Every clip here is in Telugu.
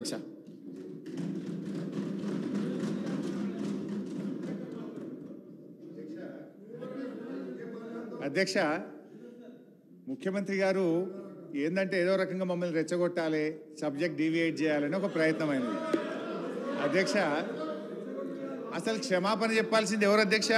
అధ్యక్ష ముఖ్యమంత్రి గారు ఏందంటే ఏదో రకంగా మమ్మల్ని రెచ్చగొట్టాలి, సబ్జెక్ట్ డీవియేట్ చేయాలని ఒక ప్రయత్నమైనది. అధ్యక్ష అసలు క్షమాపణ చెప్పాల్సింది ఎవరు అధ్యక్ష?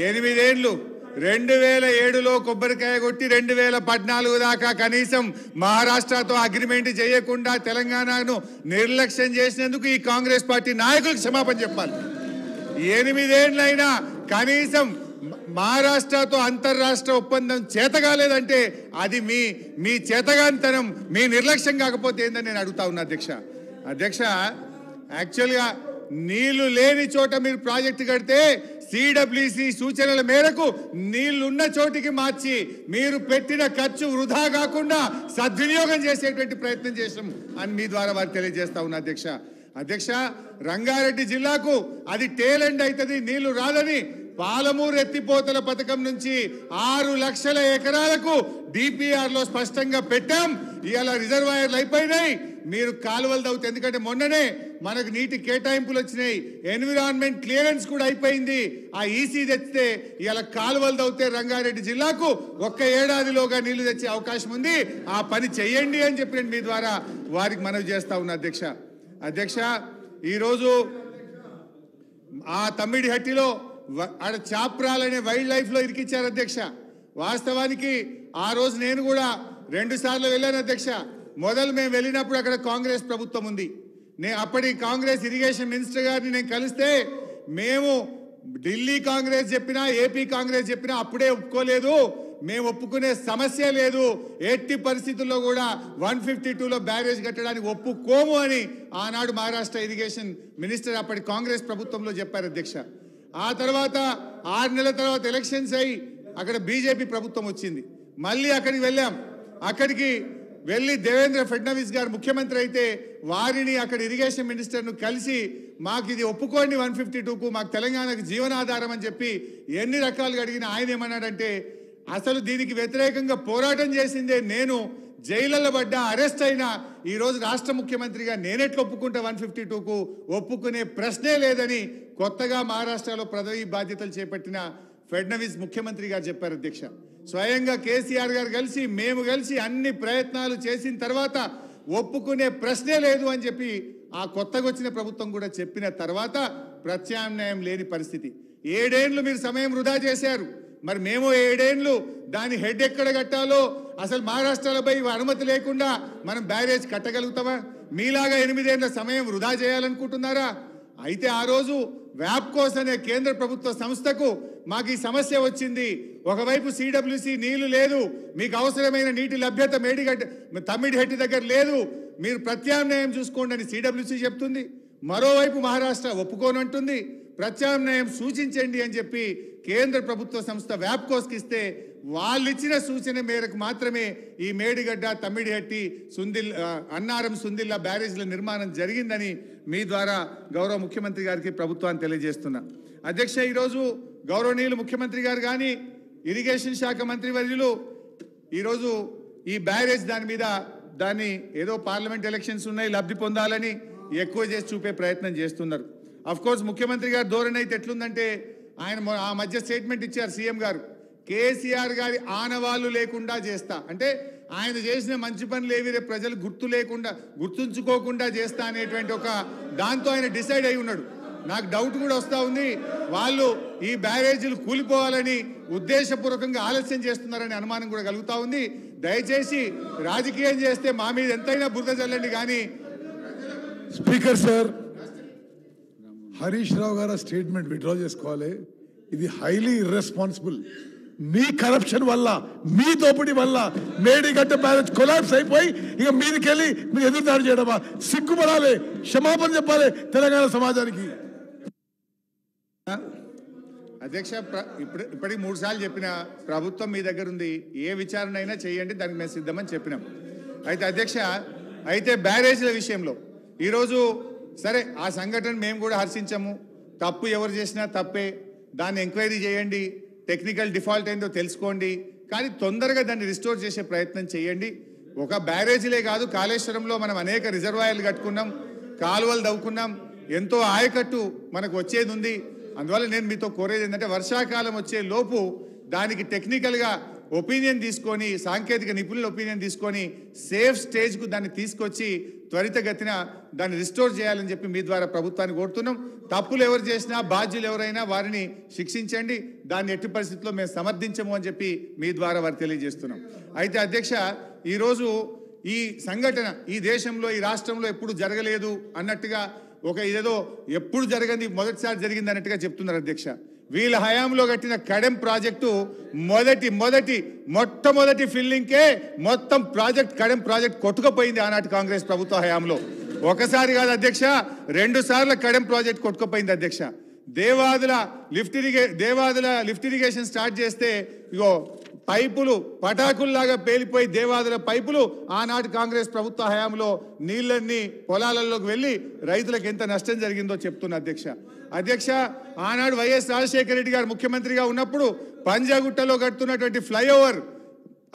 8 ఏళ్ళు 2007లో కొబ్బరికాయ కొట్టి 2014 దాకా కనీసం మహారాష్ట్రతో అగ్రిమెంట్ చేయకుండా తెలంగాణను నిర్లక్ష్యం చేసినందుకు ఈ కాంగ్రెస్ పార్టీ నాయకులకు క్షమాపణ చెప్పాలి. 8 ఏళ్ళైనా కనీసం మహారాష్ట్రతో అంతర్రాష్ట్ర ఒప్పందం చేతగాలేదంటే అది మీ చేతగానితనం, మీ నిర్లక్ష్యం కాకపోతే ఏందని నేను అడుగుతా ఉన్నా అధ్యక్ష. యాక్చువల్గా నీళ్లు లేని చోట మీరు ప్రాజెక్టు కడితే సిడబ్ల్యూసి సూచనల మేరకు నీళ్లున్న చోటికి మార్చి మీరు పెట్టిన ఖర్చు వృధా కాకుండా సద్వినియోగం చేసేటువంటి ప్రయత్నం చేసాం అని మీ ద్వారా వారికి తెలియజేస్తా ఉన్నా అధ్యక్ష. రంగారెడ్డి జిల్లాకు అది టేల్ ఎండ్ అవుతుంది, నీళ్లు రాదని పాలమూరు ఎత్తిపోతల పథకం నుంచి 6 లక్షల ఎకరాలకు డిపిఆర్ లో స్పష్టంగా పెట్టాం. ఇవాళ రిజర్వాయర్లు అయిపోయినాయి, మీరు కాలువలు తవ్వుతే, ఎందుకంటే మొన్ననే మనకు నీటి కేటాయింపులు వచ్చినాయి, ఎన్విరాన్మెంట్ క్లియరెన్స్ కూడా అయిపోయింది. ఆ ఈసీ తెచ్చితే ఇవాళ కాలువలు తవ్వుతే రంగారెడ్డి జిల్లాకు 1 ఏడాదిలోగా నీళ్లు తెచ్చే అవకాశం ఉంది. ఆ పని చెయ్యండి అని చెప్పి మీ ద్వారా వారికి మనవి చేస్తా ఉన్నా అధ్యక్ష. ఈరోజు ఆ తమ్మిడిహట్టిలో ఆడ చాప్రాలనే వైల్డ్ లైఫ్ లో ఇరికిచ్చారు అధ్యక్ష. వాస్తవానికి ఆ రోజు నేను కూడా 2 సార్లు వెళ్ళాను అధ్యక్ష. మొదలు మేము వెళ్ళినప్పుడు అక్కడ కాంగ్రెస్ ప్రభుత్వం ఉంది. అప్పటి కాంగ్రెస్ ఇరిగేషన్ మినిస్టర్ గారిని నేను కలిస్తే, మేము ఢిల్లీ కాంగ్రెస్ చెప్పినా ఏపీ కాంగ్రెస్ చెప్పినా అప్పుడే ఒప్పుకోలేదు, మేము ఒప్పుకునే సమస్య లేదు, ఎట్టి పరిస్థితుల్లో కూడా 152లో బ్యారేజ్ కట్టడానికి ఒప్పుకోము అని ఆనాడు మహారాష్ట్ర ఇరిగేషన్ మినిస్టర్ అప్పటి కాంగ్రెస్ ప్రభుత్వంలో చెప్పారు అధ్యక్ష. ఆ తర్వాత 6 నెలల తర్వాత ఎలక్షన్స్ అయ్యి అక్కడ బీజేపీ ప్రభుత్వం వచ్చింది. మళ్ళీ అక్కడికి వెళ్ళాం. అక్కడికి వెళ్ళి దేవేంద్ర ఫడ్నవీస్ గారు ముఖ్యమంత్రి అయితే వారిని అక్కడ ఇరిగేషన్ మినిస్టర్ను కలిసి మాకు ఇది ఒప్పుకోండి 152కు, మాకు తెలంగాణకు జీవనాధారం అని చెప్పి ఎన్ని రకాలుగా అడిగిన ఆయన ఏమన్నాడంటే, అసలు దీనికి వ్యతిరేకంగా పోరాటం చేసిందే నేను, జైళ్ళలో పడ్డా, అరెస్ట్ అయినా ఈరోజు రాష్ట్ర ముఖ్యమంత్రిగా నేనెట్లు ఒప్పుకుంటా 152కు, ఒప్పుకునే ప్రశ్నే లేదని కొత్తగా మహారాష్ట్రలో పదవి బాధ్యతలు చేపట్టిన ఫడ్నవీస్ ముఖ్యమంత్రి గారు చెప్పారు అధ్యక్ష. స్వయంగా కేసీఆర్ గారు కలిసి మేము కలిసి అన్ని ప్రయత్నాలు చేసిన తర్వాత ఒప్పుకునే ప్రశ్నే లేదు అని చెప్పి ఆ కొత్తగా వచ్చిన ప్రభుత్వం కూడా చెప్పిన తర్వాత ప్రత్యామ్నాయం లేని పరిస్థితి. 7 ఏళ్ళు మీరు సమయం వృధా చేశారు. మరి మేము 7 ఏళ్ళు దాని హెడ్ ఎక్కడ కట్టాలో అసలు మహారాష్ట్రలపై అనుమతి లేకుండా మనం బ్యారేజ్ కట్టగలుగుతామా? మీలాగా 8 ఏళ్ళ సమయం వృధా చేయాలనుకుంటున్నారా? అయితే ఆ రోజు వ్యాప్కోస్ అనే కేంద్ర ప్రభుత్వ సంస్థకు మాకు ఈ సమస్య వచ్చింది. ఒకవైపు సిడబ్ల్యూసి నీళ్లు లేదు, మీకు అవసరమైన నీటి లభ్యత తమ్మిడిహట్టి దగ్గర లేదు, మీరు ప్రత్యామ్నాయం చూసుకోండి అని సిడబ్ల్యూసి చెప్తుంది. మరోవైపు మహారాష్ట్ర ఒప్పుకోనంటుంది, ప్రత్యామ్నాయం సూచించండి అని చెప్పి కేంద్ర ప్రభుత్వ సంస్థ వ్యాప్కోస్కి ఇస్తే వాళ్ళు ఇచ్చిన సూచన మేరకు మాత్రమే ఈ మేడిగడ్డ, తమ్మిడిహట్టి, అన్నారం, సుందిల్లా బ్యారేజ్ల నిర్మాణం జరిగిందని మీ ద్వారా గౌరవ ముఖ్యమంత్రి గారికి ప్రభుత్వాన్ని తెలియజేస్తున్నా అధ్యక్ష. ఈరోజు గౌరవనీయులు ముఖ్యమంత్రి గారు కానీ ఇరిగేషన్ శాఖ మంత్రి వర్యులు ఈరోజు ఈ బ్యారేజ్ దాన్ని ఏదో పార్లమెంట్ ఎలక్షన్స్ ఉన్నాయి, లబ్ధి పొందాలని ఎక్కువ చేసి చూపే ప్రయత్నం చేస్తున్నారు. అఫ్కోర్స్ ముఖ్యమంత్రి గారు ధోరణి అయితే ఎట్లుందంటే, ఆయన ఆ మధ్య స్టేట్మెంట్ ఇచ్చారు సీఎం గారు, కేసీఆర్ గారి ఆనవాళ్ళు లేకుండా చేస్తా అంటే ఆయన చేసిన మంచి పనులు ఏవి రేపు ప్రజలు గుర్తుంచుకోకుండా చేస్తా అనేటువంటి ఒక దాంతో ఆయన డిసైడ్ అయి ఉన్నాడు. నాకు డౌట్ కూడా వస్తూ ఉంది, వాళ్ళు ఈ బ్యారేజీలు కూలిపోవాలని ఉద్దేశపూర్వకంగా ఆలస్యం చేస్తున్నారనే అనుమానం కూడా కలుగుతూ ఉంది. దయచేసి రాజకీయం చేస్తే మా మీద ఎంతైనా బురద చల్లండి కానీ. స్పీకర్ సార్, హరీష్ రావు గారు స్టేట్మెంట్ విత్డ్రా చేసుకోవాలి. ఇది హైలీ ఇర్రెస్పాన్సిబుల్. మీ కరప్షన్ వల్ల, మీ దోపిడీ వల్ల మేడిగడ్డ బ్యారేజ్ కొలాప్స్ అయిపోయి ఇక మీదికెళ్ళి మీరు ఎదురుదాడి చేయడమా? సిగ్గుపడాలి, క్షమాపణ చెప్పాలి తెలంగాణ సమాజానికి. అధ్యక్ష, ఇప్పటికి 3 సార్లు చెప్పిన ప్రభుత్వం మీ దగ్గర ఉంది, ఏ విచారణ అయినా చేయండి, దానికి మేము సిద్ధమని చెప్పినాం. అయితే అధ్యక్ష, బ్యారేజ్ల విషయంలో ఈరోజు సరే ఆ సంఘటన మేము కూడా హర్షించాము. తప్పు ఎవరు చేసినా తప్పే, దాన్ని ఎంక్వైరీ చేయండి, టెక్నికల్ డిఫాల్ట్ ఏందో తెలుసుకోండి, కానీ తొందరగా దాన్ని రిస్టోర్ చేసే ప్రయత్నం చేయండి. ఒక బ్యారేజీలే కాదు, కాళేశ్వరంలో మనం అనేక రిజర్వాయర్లు కట్టుకున్నాం, కాలువలు దవ్వుకున్నాం, ఎంతో ఆయకట్టు మనకు వచ్చేది ఉంది. అందువల్ల నేను మీతో కోరేది ఏంటంటే వర్షాకాలం వచ్చే లోపు దానికి టెక్నికల్గా ఒపీనియన్ తీసుకొని, సాంకేతిక నిపుణుల ఒపీనియన్ తీసుకొని సేఫ్ స్టేజ్కు దాన్ని తీసుకొచ్చి త్వరితగతిన దాన్ని రిస్టోర్ చేయాలని చెప్పి మీ ద్వారా ప్రభుత్వాన్ని కోరుతున్నాం. తప్పులు ఎవరు చేసినా, బాధ్యులు ఎవరైనా వారిని శిక్షించండి, దాన్ని ఎట్టి పరిస్థితుల్లో మేము సమర్థించము అని చెప్పి మీ ద్వారా వారు తెలియజేస్తున్నాం. అయితే అధ్యక్ష, ఈరోజు ఈ సంఘటన ఈ దేశంలో, ఈ రాష్ట్రంలో ఎప్పుడు జరగలేదు అన్నట్టుగా, ఒక ఇదేదో ఎప్పుడు జరగంది మొదటిసారి జరిగింది అన్నట్టుగా చెప్తున్నారు అధ్యక్ష. వీళ్ళ హయాంలో కట్టిన కడెం ప్రాజెక్టు మొట్టమొదటి ఫిల్లింగ్కే మొత్తం ప్రాజెక్ట్, కడెం ప్రాజెక్ట్ కొట్టుకుపోయింది ఆనాటి కాంగ్రెస్ ప్రభుత్వ హయాంలో. ఒకసారి కాదు అధ్యక్ష, 2 సార్లు కడెం ప్రాజెక్ట్ కొట్టుకుపోయింది అధ్యక్ష. దేవాదుల లిఫ్ట్ ఇరిగేషన్ స్టార్ట్ చేస్తే ఇగో పైపులు పటాకుల్లాగా పేలిపోయి దేవాదుల పైపులు ఆనాటి కాంగ్రెస్ ప్రభుత్వ హయాంలో నీళ్ళన్నీ పొలాలలోకి వెళ్ళి రైతులకు ఎంత నష్టం జరిగిందో చెప్తున్నా అధ్యక్ష. ఆనాడు వైఎస్ రాజశేఖర రెడ్డి గారు ముఖ్యమంత్రిగా ఉన్నప్పుడు పంజాగుట్టలో కడుతున్నటువంటి ఫ్లైఓవర్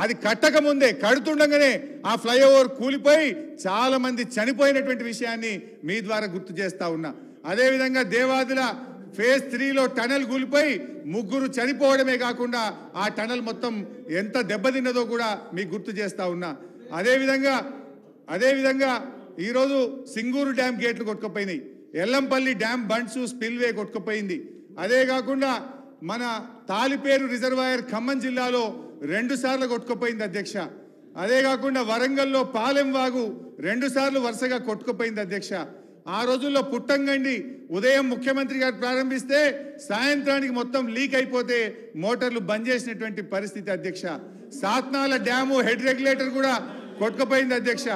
అది కట్టకముందే, కడుతుండగానే ఆ ఫ్లైఓవర్ కూలిపోయి చాలా మంది చనిపోయినటువంటి విషయాన్ని మీ ద్వారా గుర్తు చేస్తా ఉన్నా. అదేవిధంగా దేవాదుల ఫేజ్ 3లో టనల్ కూలిపోయి 3 చనిపోవడమే కాకుండా ఆ టనల్ మొత్తం ఎంత దెబ్బతిన్నదో కూడా మీకు గుర్తు చేస్తా ఉన్నా. అదేవిధంగా ఈరోజు సింగూరు డ్యామ్ గేట్లు కొట్టుకుపోయినాయి, ఎల్లంపల్లి డ్యామ్ బండ్స్ స్పిల్వే కొట్టుకుపోయింది. అదే కాకుండా మన తాలిపేరు రిజర్వాయర్ ఖమ్మం జిల్లాలో 2 సార్లు కొట్టుకుపోయింది అధ్యక్ష. అదే కాకుండా వరంగల్లో పాలెం వాగు 2 సార్లు వరుసగా కొట్టుకుపోయింది అధ్యక్ష. ఆ రోజుల్లో పుట్టంగండి ఉదయం ముఖ్యమంత్రి గారు ప్రారంభిస్తే సాయంత్రానికి మొత్తం లీక్ అయిపోతే మోటార్లు బంద్ చేసినటువంటి పరిస్థితి అధ్యక్ష. సాత్నాల డ్యాము హెడ్ రెగ్యులేటర్ కూడా కొట్టుకుపోయింది అధ్యక్ష.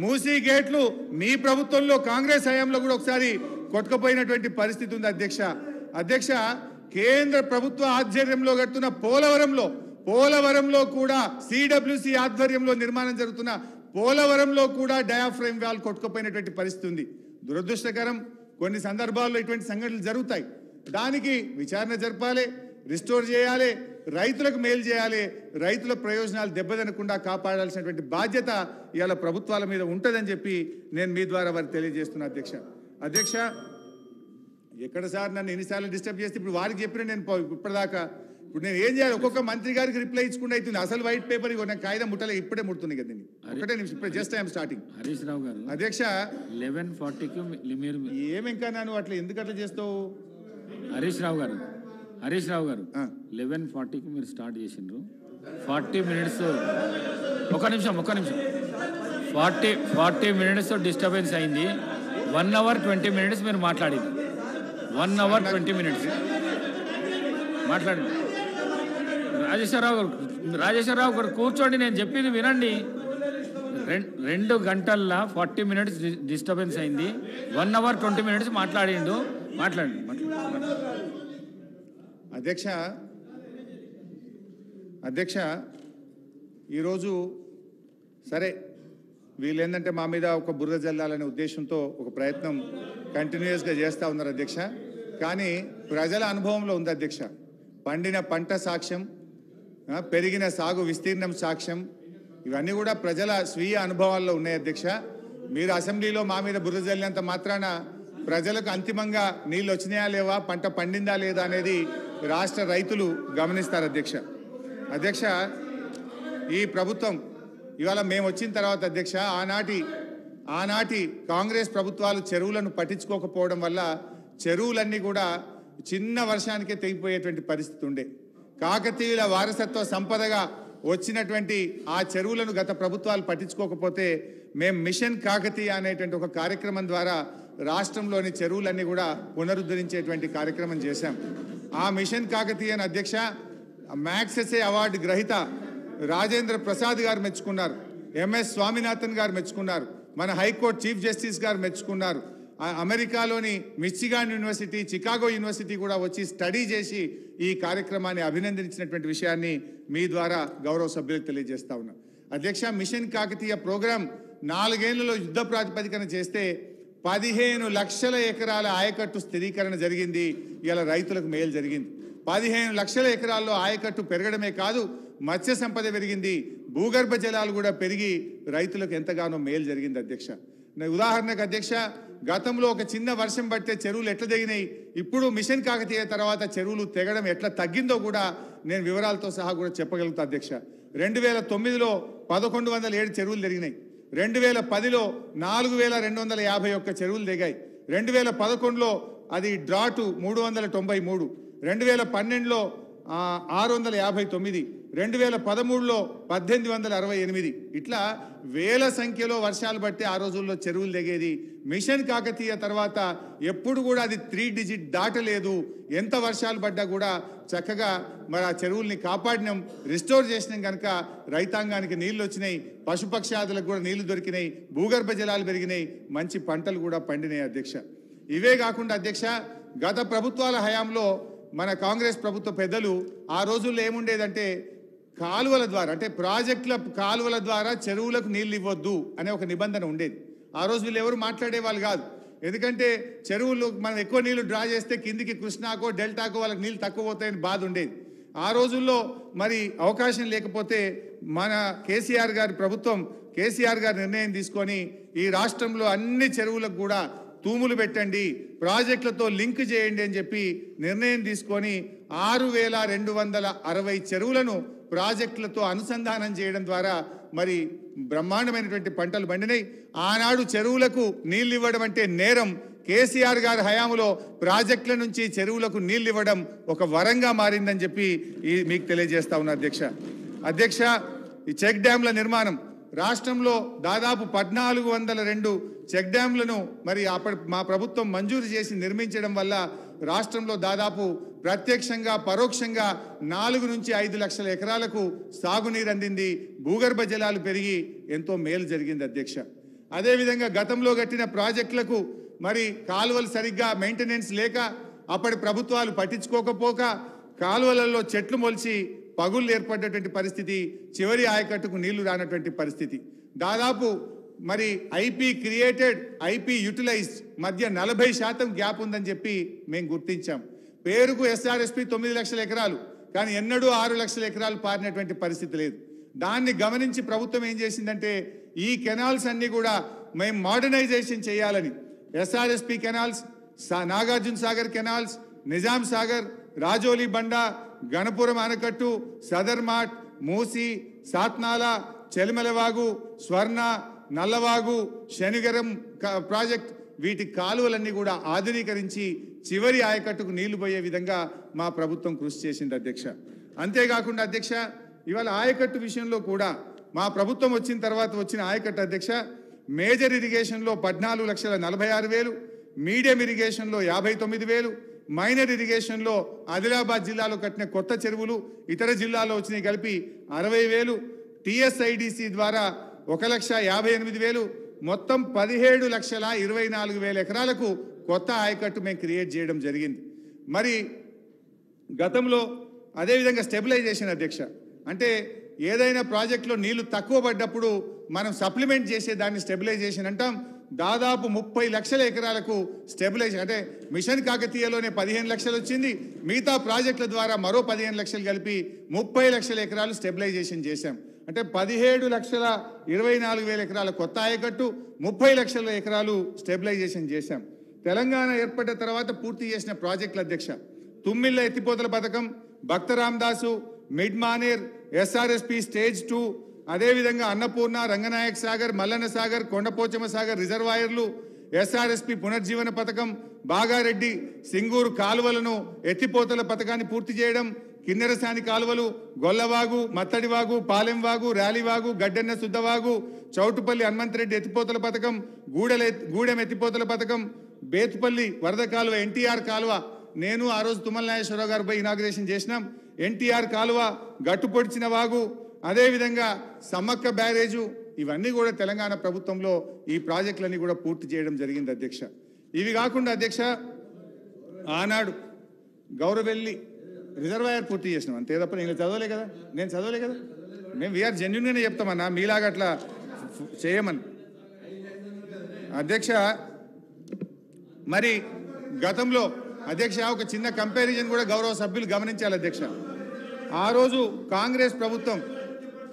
మూసీ గేట్లు మీ ప్రభుత్వంలో కాంగ్రెస్ హయాంలో కూడా ఒకసారి కొట్టుకుపోయినటువంటి పరిస్థితి ఉంది అధ్యక్ష. కేంద్ర ప్రభుత్వ ఆధ్వర్యంలో కడుతున్న పోలవరంలో కూడా సిడబ్ల్యూసి ఆధ్వర్యంలో నిర్మాణం జరుగుతున్న పోలవరంలో కూడా డయాఫ్రేమ్ వాల్ కొట్టుకుపోయినటువంటి పరిస్థితి ఉంది. దురదృష్టకరం, కొన్ని సందర్భాల్లో ఇటువంటి సంఘటనలు జరుగుతాయి. దానికి విచారణ జరపాలి, రిస్టోర్ చేయాలి, రైతులకు మేలు చేయాలి, రైతుల ప్రయోజనాలు దెబ్బతినకుండా కాపాడాల్సినటువంటి బాధ్యత ఇవాళ ప్రభుత్వాల మీద ఉంటుందని చెప్పి నేను మీ ద్వారా వారికి తెలియజేస్తున్నా అధ్యక్ష. ఎక్కడ సార్ నన్ను ఎన్నిసార్లు డిస్టర్బ్ చేస్తే ఇప్పుడు వారికి చెప్పిన నేను ఇప్పటిదాకా ఇప్పుడు నేను ఏం చేయాలి? ఒక్కొక్క మంత్రి గారికి రిప్లై ఇచ్చుకుంటూ అవుతుంది. అసలు వైట్ పేపర్ నాకు కాగితం ముట్టలే, ఇప్పుడే ముడుతుంది కదా. దీన్ని ఒకటే నిమిషం, ఇప్పుడు just I'm starting. Harish Rao గారు అధ్యక్ష 11:40కి మీరు ఏమి ఇంకా నన్ను అట్లా ఎందుకు అట్లా చేస్తావు? హరీష్ రావు గారు 11:40కి మీరు స్టార్ట్ చేసిండ్రు. 40 మినిట్స్, ఒక నిమిషం 40 మినిట్స్ డిస్టర్బెన్స్ అయింది. 1 అవర్ 20 మినిట్స్ మీరు మాట్లాడింది. 1 అవర్ 20 మినిట్స్ మాట్లాడండి. రాజేశ్వరరావు గారు కూర్చోండి, నేను చెప్పింది వినండి. 2 గంటల్లో 40 మినిట్స్ డిస్టర్బెన్స్ అయింది. 1 అవర్ 20 మినిట్స్ మాట్లాడండి. అధ్యక్ష ఈరోజు సరే వీళ్ళు ఏంటంటే మా మీద ఒక బురద జల్లాలనే ఉద్దేశంతో ఒక ప్రయత్నం కంటిన్యూస్గా చేస్తూ ఉన్నారు అధ్యక్ష. కానీ ప్రజల అనుభవంలో ఉంది అధ్యక్ష. పండిన పంట సాక్ష్యం, పెరిగిన సాగు విస్తీర్ణం సాక్ష్యం, ఇవన్నీ కూడా ప్రజల స్వీయ అనుభవాల్లో ఉన్నాయి అధ్యక్ష. మీరు అసెంబ్లీలో మా మీద బురద జల్లినంత మాత్రాన ప్రజలకు అంతిమంగా నీళ్ళు వచ్చినాయా లేవా, పంట పండిందా లేదా అనేది రాష్ట్ర రైతులు గమనిస్తారు అధ్యక్ష. ఈ ప్రభుత్వం ఇవాళ మేము వచ్చిన తర్వాత అధ్యక్ష, ఆనాటి కాంగ్రెస్ ప్రభుత్వాలు చెరువులను పట్టించుకోకపోవడం వల్ల చెరువులన్నీ కూడా చిన్న వర్షానికే తెగిపోయేటువంటి పరిస్థితి ఉండే. కాకతీయుల వారసత్వ సంపదగా వచ్చినటువంటి ఆ చెరువులను గత ప్రభుత్వాలు పట్టించుకోకపోతే మేము మిషన్ కాకతీయ అనేటువంటి ఒక కార్యక్రమం ద్వారా రాష్ట్రంలోని చెరువులన్నీ కూడా పునరుద్ధరించేటువంటి కార్యక్రమం చేశాం. ఆ మిషన్ కాకతీయను అధ్యక్ష మ్యాగ్సెసే అవార్డు గ్రహీత రాజేంద్ర ప్రసాద్ గారు మెచ్చుకున్నారు, ఎంఎస్ స్వామినాథన్ గారు మెచ్చుకున్నారు, మన హైకోర్టు చీఫ్ జస్టిస్ గారు మెచ్చుకున్నారు. అమెరికాలోని మిచిగాన్ యూనివర్సిటీ, చికాగో యూనివర్సిటీ కూడా వచ్చి స్టడీ చేసి ఈ కార్యక్రమాన్ని అభినందించినటువంటి విషయాన్ని మీ ద్వారా గౌరవ సభ్యులకు తెలియజేస్తా ఉన్నా అధ్యక్ష. మిషన్ కాకతీయ ప్రోగ్రాం 4 ఏళ్లలో యుద్ధ ప్రాతిపదికన చేస్తే 15 లక్షల ఎకరాల ఆయకట్టు స్థిరీకరణ జరిగింది. ఇలా రైతులకు మేలు జరిగింది. 15 లక్షల ఎకరాల్లో ఆయకట్టు పెరగడమే కాదు, మత్స్య సంపద పెరిగింది, భూగర్భ జలాలు కూడా పెరిగి రైతులకు ఎంతగానో మేలు జరిగింది అధ్యక్ష. ఉదాహరణకు అధ్యక్ష, గతంలో ఒక చిన్న వర్షం పడితే చెరువులు ఎట్లా తెగినాయి, ఇప్పుడు మిషన్ కాకతీయ తర్వాత చెరువులు తెగడం ఎట్లా తగ్గిందో కూడా నేను వివరాలతో సహా కూడా చెప్పగలుగుతా అధ్యక్ష. 2009లో 1107 చెరువులు తెగినాయి, 2010లో 4251 చెరువులు తెగాయి, 2011లో అది డ్రాటు 393, 2012లో 659, 2013లో 1868. ఇట్లా వేల సంఖ్యలో వర్షాలు బట్టి ఆ రోజుల్లో చెరువులు తెగేది. మిషన్ కాకతీయ తర్వాత ఎప్పుడు కూడా అది 3 డిజిట్ దాటలేదు. ఎంత వర్షాలు పడ్డా కూడా చక్కగా మరి ఆ చెరువుల్ని కాపాడినాం, రిస్టోర్ చేసినాం. కనుక రైతాంగానికి నీళ్లు వచ్చినాయి, పశుపక్షాదులకు కూడా నీళ్లు దొరికినాయి, భూగర్భ జలాలు పెరిగినాయి, మంచి పంటలు కూడా పండినాయి అధ్యక్ష. ఇవే కాకుండా అధ్యక్ష, గత ప్రభుత్వాల హయాంలో మన కాంగ్రెస్ ప్రభుత్వ పెద్దలు ఆ రోజుల్లో ఏముండేదంటే కాలువల ద్వారా, అంటే ప్రాజెక్టుల కాలువల ద్వారా చెరువులకు నీళ్ళు ఇవ్వద్దు అనే ఒక నిబంధన ఉండేది. ఆ రోజు వీళ్ళు ఎవరు మాట్లాడే వాళ్ళు కాదు. ఎందుకంటే చెరువులు మనం ఎక్కువ నీళ్లు డ్రా చేస్తే కిందికి కృష్ణాకో డెల్టాకో వాళ్ళకి నీళ్ళు తక్కువ పోతాయని బాధ ఉండేది. ఆ రోజుల్లో మరి అవకాశం లేకపోతే మన కేసీఆర్ గారి ప్రభుత్వం, కేసీఆర్ గారు నిర్ణయం తీసుకొని ఈ రాష్ట్రంలో అన్ని చెరువులకు కూడా తూములు పెట్టండి, ప్రాజెక్టులతో లింక్ చేయండి అని చెప్పి నిర్ణయం తీసుకొని 6260 చెరువులను ప్రాజెక్టులతో అనుసంధానం చేయడం ద్వారా మరి బ్రహ్మాండమైనటువంటి పంటలు పండినాయి. ఆనాడు చెరువులకు నీళ్లు ఇవ్వడం అంటే నేరం. కేసీఆర్ గారి హయాంలో ప్రాజెక్టుల నుంచి చెరువులకు నీళ్లు ఇవ్వడం ఒక వరంగా మారిందని చెప్పి మీకు తెలియజేస్తా ఉన్నా అధ్యక్ష. ఈ చెక్ డ్యాంల నిర్మాణం రాష్ట్రంలో దాదాపు 1402 చెక్ డ్యాంలను మరి మా ప్రభుత్వం మంజూరు చేసి నిర్మించడం వల్ల రాష్ట్రంలో దాదాపు ప్రత్యక్షంగా పరోక్షంగా 4 నుంచి 5 లక్షల ఎకరాలకు సాగునీరు అందింది, భూగర్భ జలాలు పెరిగి ఎంతో మేలు జరిగింది అధ్యక్ష. అదేవిధంగా గతంలో కట్టిన ప్రాజెక్టులకు మరి కాలువలు సరిగ్గా మెయింటెనెన్స్ లేక అప్పటి ప్రభుత్వాలు పట్టించుకోకపోక కాలువలలో చెట్లు మొలిచి పగుళ్ళు ఏర్పడ్డటువంటి పరిస్థితి, చివరి ఆయకట్టుకు నీళ్లు రానటువంటి పరిస్థితి. దాదాపు మరి ఐపీ క్రియేటెడ్, ఐపీ యూటిలైజ్డ్ మధ్య 40% గ్యాప్ ఉందని చెప్పి మేము గుర్తించాం. పేరుకు ఎస్ఆర్ఎస్పి 9 లక్షల ఎకరాలు, కానీ ఎన్నడూ 6 లక్షల ఎకరాలు పారినటువంటి పరిస్థితి లేదు. దాన్ని గమనించి ప్రభుత్వం ఏం చేసిందంటే ఈ కెనాల్స్ అన్ని కూడా మేము మోడర్నైజేషన్ చేయాలని SRSP canals, Nagarjuna Sagar canals, Nizam Sagar, Rajoli బండ, గణపురం ఆనకట్టు, సదర్మాట్, మూసి, సాత్నాల, చెలిమలవాగు, స్వర్ణ, నల్లవాగు, శనిగరం ప్రాజెక్ట్, వీటి కాలువలన్నీ కూడా ఆధునీకరించి చివరి ఆయకట్టుకు నీళ్లు పోయే విధంగా మా ప్రభుత్వం కృషి చేసింది అధ్యక్ష. అంతేకాకుండా అధ్యక్ష, ఇవాళ ఆయకట్టు విషయంలో కూడా మా ప్రభుత్వం వచ్చిన తర్వాత వచ్చిన ఆయకట్టు అధ్యక్ష, మేజర్ ఇరిగేషన్లో 14,46,000, మీడియం ఇరిగేషన్లో 59,000, మైనర్ ఇరిగేషన్లో ఆదిలాబాద్ జిల్లాలో కట్టిన కొత్త చెరువులు ఇతర జిల్లాల్లో వచ్చినాయి కలిపి 60,000, టీఎస్ఐడిసి ద్వారా 1,58,000, మొత్తం 17,24,000 ఎకరాలకు కొత్త ఆయకట్టు మేము క్రియేట్ చేయడం జరిగింది. మరి గతంలో అదేవిధంగా స్టెబిలైజేషన్ అధ్యక్ష, అంటే ఏదైనా ప్రాజెక్టులో నీళ్లు తక్కువ పడ్డప్పుడు మనం సప్లిమెంట్ చేసే దాన్ని స్టెబిలైజేషన్ అంటాం. దాదాపు 30 లక్షల ఎకరాలకు స్టెబిలైజేషన్, అంటే మిషన్ కాకతీయలోనే 15 లక్షలు వచ్చింది, మిగతా ప్రాజెక్టుల ద్వారా మరో 15 లక్షలు కలిపి 30 లక్షల ఎకరాలు స్టెబిలైజేషన్ చేశాం. అంటే 17,24,000 ఎకరాల కొత్త ఆయకట్టు, 30 లక్షల ఎకరాలు స్టెబిలైజేషన్ చేశాం. తెలంగాణ ఏర్పడిన తర్వాత పూర్తి చేసిన ప్రాజెక్టుల అధ్యక్ష, తుమ్మిళ్ళ ఎత్తిపోతల పథకం, Bhakta Ramadasu, mid Manair, SRSP stage 2, అదేవిధంగా అన్నపూర్ణ, రంగనాయక్ సాగర్, మల్లన్న సాగర్, కొండపోచమ్మ సాగర్ రిజర్వాయర్లు, ఎస్ఆర్ఎస్పి పునర్జీవన పథకం, బాగారెడ్డి, సింగూరు కాలువలను ఎత్తిపోతల పథకాన్ని పూర్తి చేయడం, కిన్నెరసాని కాలువలు, గొల్లవాగు, మత్తడివాగు, పాలెంవాగు, ర్యాలీవాగు, గడ్డెన్న శుద్ధవాగు, చౌటుపల్లి హనుమంతరెడ్డి ఎత్తిపోతల పథకం, గూడెం ఎత్తిపోతల పథకం, బేతుపల్లి వరద కాలువ, ఎన్టీఆర్ కాలువ, నేను ఆ రోజు తుమ్మల నాగేశ్వరరావు గారిపై ఇనాగ్రేషన్ చేసినాం. ఎన్టీఆర్ కాలువ, గట్టుపొడిచిన వాగు, అదేవిధంగా సమ్మక్క బ్యారేజు, ఇవన్నీ కూడా తెలంగాణ ప్రభుత్వంలో ఈ ప్రాజెక్టులన్నీ కూడా పూర్తి చేయడం జరిగింది అధ్యక్ష. ఇవి కాకుండా అధ్యక్ష, ఆనాడు గౌరవెల్లి రిజర్వాయర్ పూర్తి చేసినాం, అంతే తప్ప నేను చదవలే కదా, మేము వీఆర్ జెన్యున్గానే చెప్తామన్నా, మీలాగా అట్లా చేయమని అధ్యక్ష. మరి గతంలో అధ్యక్ష ఒక చిన్న కంపారిజన్ కూడా గౌరవ సభ్యులు గమనించాలి అధ్యక్ష. ఆ రోజు కాంగ్రెస్ ప్రభుత్వం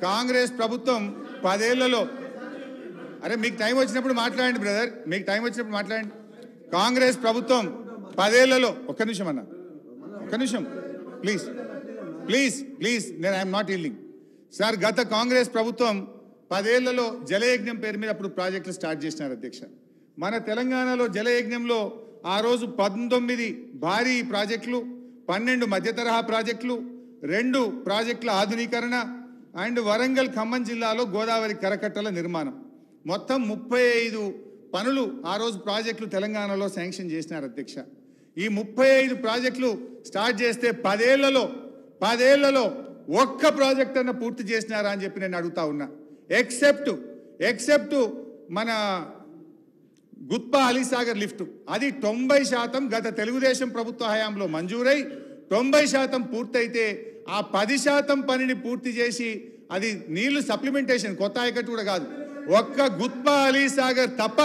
కాంగ్రెస్ ప్రభుత్వం 10 ఏళ్లలో, అరే మీకు టైం వచ్చినప్పుడు మాట్లాడండి బ్రదర్, మీకు టైం వచ్చినప్పుడు మాట్లాడండి. కాంగ్రెస్ ప్రభుత్వం 10 ఏళ్లలో, ఒక్క నిమిషం అన్న, ఒక్క నిమిషం ప్లీజ్ ప్లీజ్ ప్లీజ్, నేను ఐఎమ్ నాట్ ఈల్డింగ్ సార్. గత కాంగ్రెస్ ప్రభుత్వం 10 ఏళ్లలో జలయజ్ఞం పేరు మీద అప్పుడు ప్రాజెక్టులు స్టార్ట్ చేసినారు అధ్యక్ష. మన తెలంగాణలో జలయజ్ఞంలో ఆ రోజు 19 భారీ ప్రాజెక్టులు, 12 మధ్య తరహా ప్రాజెక్టులు, 2 ప్రాజెక్టుల ఆధునీకరణ అండ్ వరంగల్ ఖమ్మం జిల్లాలో గోదావరి కరకట్టల నిర్మాణం, మొత్తం 35 పనులు ఆ రోజు ప్రాజెక్టులు తెలంగాణలో శాంక్షన్ చేసినారు అధ్యక్ష. ఈ 35 ప్రాజెక్టులు స్టార్ట్ చేస్తే 10 ఏళ్లలో ఒక్క ప్రాజెక్ట్ అన్న పూర్తి చేసినారా అని చెప్పి నేను అడుగుతా ఉన్నా. ఎక్సెప్ట్ మన గుత్పా అలీసాగర్ లిఫ్ట్, అది 90% గత తెలుగుదేశం ప్రభుత్వ హయాంలో మంజూరై 90% పూర్తయితే ఆ 10% పనిని పూర్తి చేసి అది నీళ్లు సప్లిమెంటేషన్, కొత్త ఆయకట్టు కూడా కాదు, ఒక్క గుత్పా అలీసాగర్ తప్ప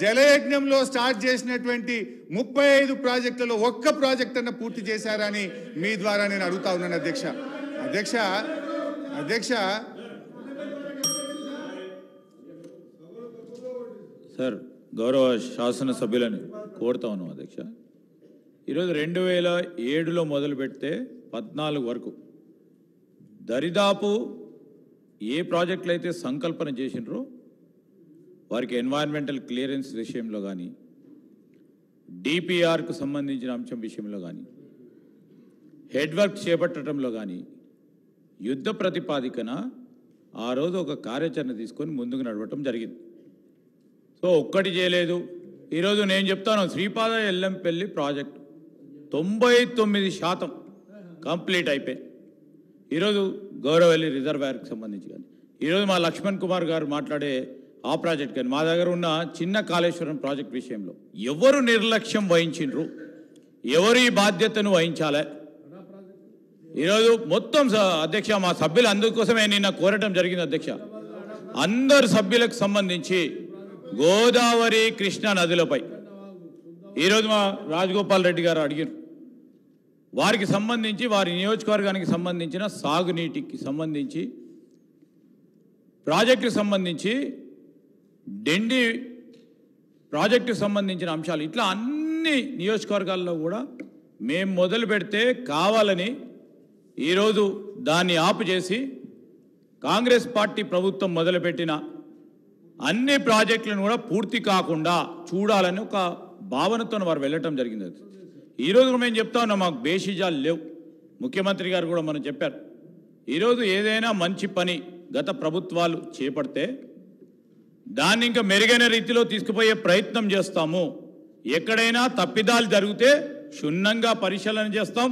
జలయజ్ఞంలో స్టార్ట్ చేసినటువంటి 35 ప్రాజెక్టులలో ఒక్క ప్రాజెక్ట్ అన్న పూర్తి చేశారని మీ ద్వారా నేను అడుగుతా ఉన్నాను అధ్యక్ష. అధ్యక్ష సార్, గౌరవ శాసనసభ్యులను కోరుతా ఉన్నాం అధ్యక్ష. ఈరోజు 2007లో మొదలు పెడితే 14 వరకు దరిదాపు ఏ ప్రాజెక్టులు అయితే సంకల్పన చేసినారో వారికి ఎన్వైరన్మెంటల్ క్లియరెన్స్ విషయంలో కానీ, డిపిఆర్కు సంబంధించిన అంశం విషయంలో కానీ, హెడ్ వర్క్ చేపట్టడంలో కానీ యుద్ధ ప్రతిపాదికన ఆ రోజు ఒక కార్యాచరణ తీసుకొని ముందుకు నడవటం జరిగింది. సో ఒక్కటి చేయలేదు. ఈరోజు నేను చెప్తాను, శ్రీపాద ఎల్లంపల్లి ప్రాజెక్టు 99% కంప్లీట్ అయిపోయి ఈరోజు గౌరవల్లి రిజర్వాయర్కి సంబంధించి కానీ, ఈరోజు మా లక్ష్మణ్ కుమార్ గారు మాట్లాడే ఆ ప్రాజెక్ట్ కానీ, మా దగ్గర ఉన్న చిన్న కాళేశ్వరం ప్రాజెక్ట్ విషయంలో ఎవరు నిర్లక్ష్యం వహించిండ్రు, ఎవరు ఈ బాధ్యతను వహించాలి? ఈరోజు మొత్తం అధ్యక్ష, మా సభ్యులు అందుకోసమే నిన్న కోరటం జరిగింది అధ్యక్ష. అందరు సభ్యులకు సంబంధించి గోదావరి కృష్ణా నదులపై ఈరోజు మా రాజగోపాల్ రెడ్డి గారు అడిగారు, వారికి సంబంధించి వారి నియోజకవర్గానికి సంబంధించిన సాగునీటికి సంబంధించి ప్రాజెక్టుకు సంబంధించి డెండి ప్రాజెక్టుకు సంబంధించిన అంశాలు ఇట్లా అన్ని నియోజకవర్గాల్లో కూడా మేము మొదలు పెడితే కావాలని ఈరోజు దాన్ని ఆపు చేసి కాంగ్రెస్ పార్టీ ప్రభుత్వం మొదలుపెట్టిన అన్ని ప్రాజెక్టులను కూడా పూర్తి కాకుండా చూడాలని ఒక భావనతో వారు వెళ్ళటం జరిగింది. ఈరోజు మేము చెప్తా ఉన్నాం, మాకు బేషిజాలు లేవు. ముఖ్యమంత్రి గారు కూడా మనం చెప్పారు, ఈరోజు ఏదైనా మంచి పని గత ప్రభుత్వాలు చేపడితే దాన్ని ఇంకా మెరుగైన రీతిలో తీసుకుపోయే ప్రయత్నం చేస్తాము. ఎక్కడైనా తప్పిదాలు జరిగితే క్షుణ్ణంగా పరిశీలన చేస్తాం,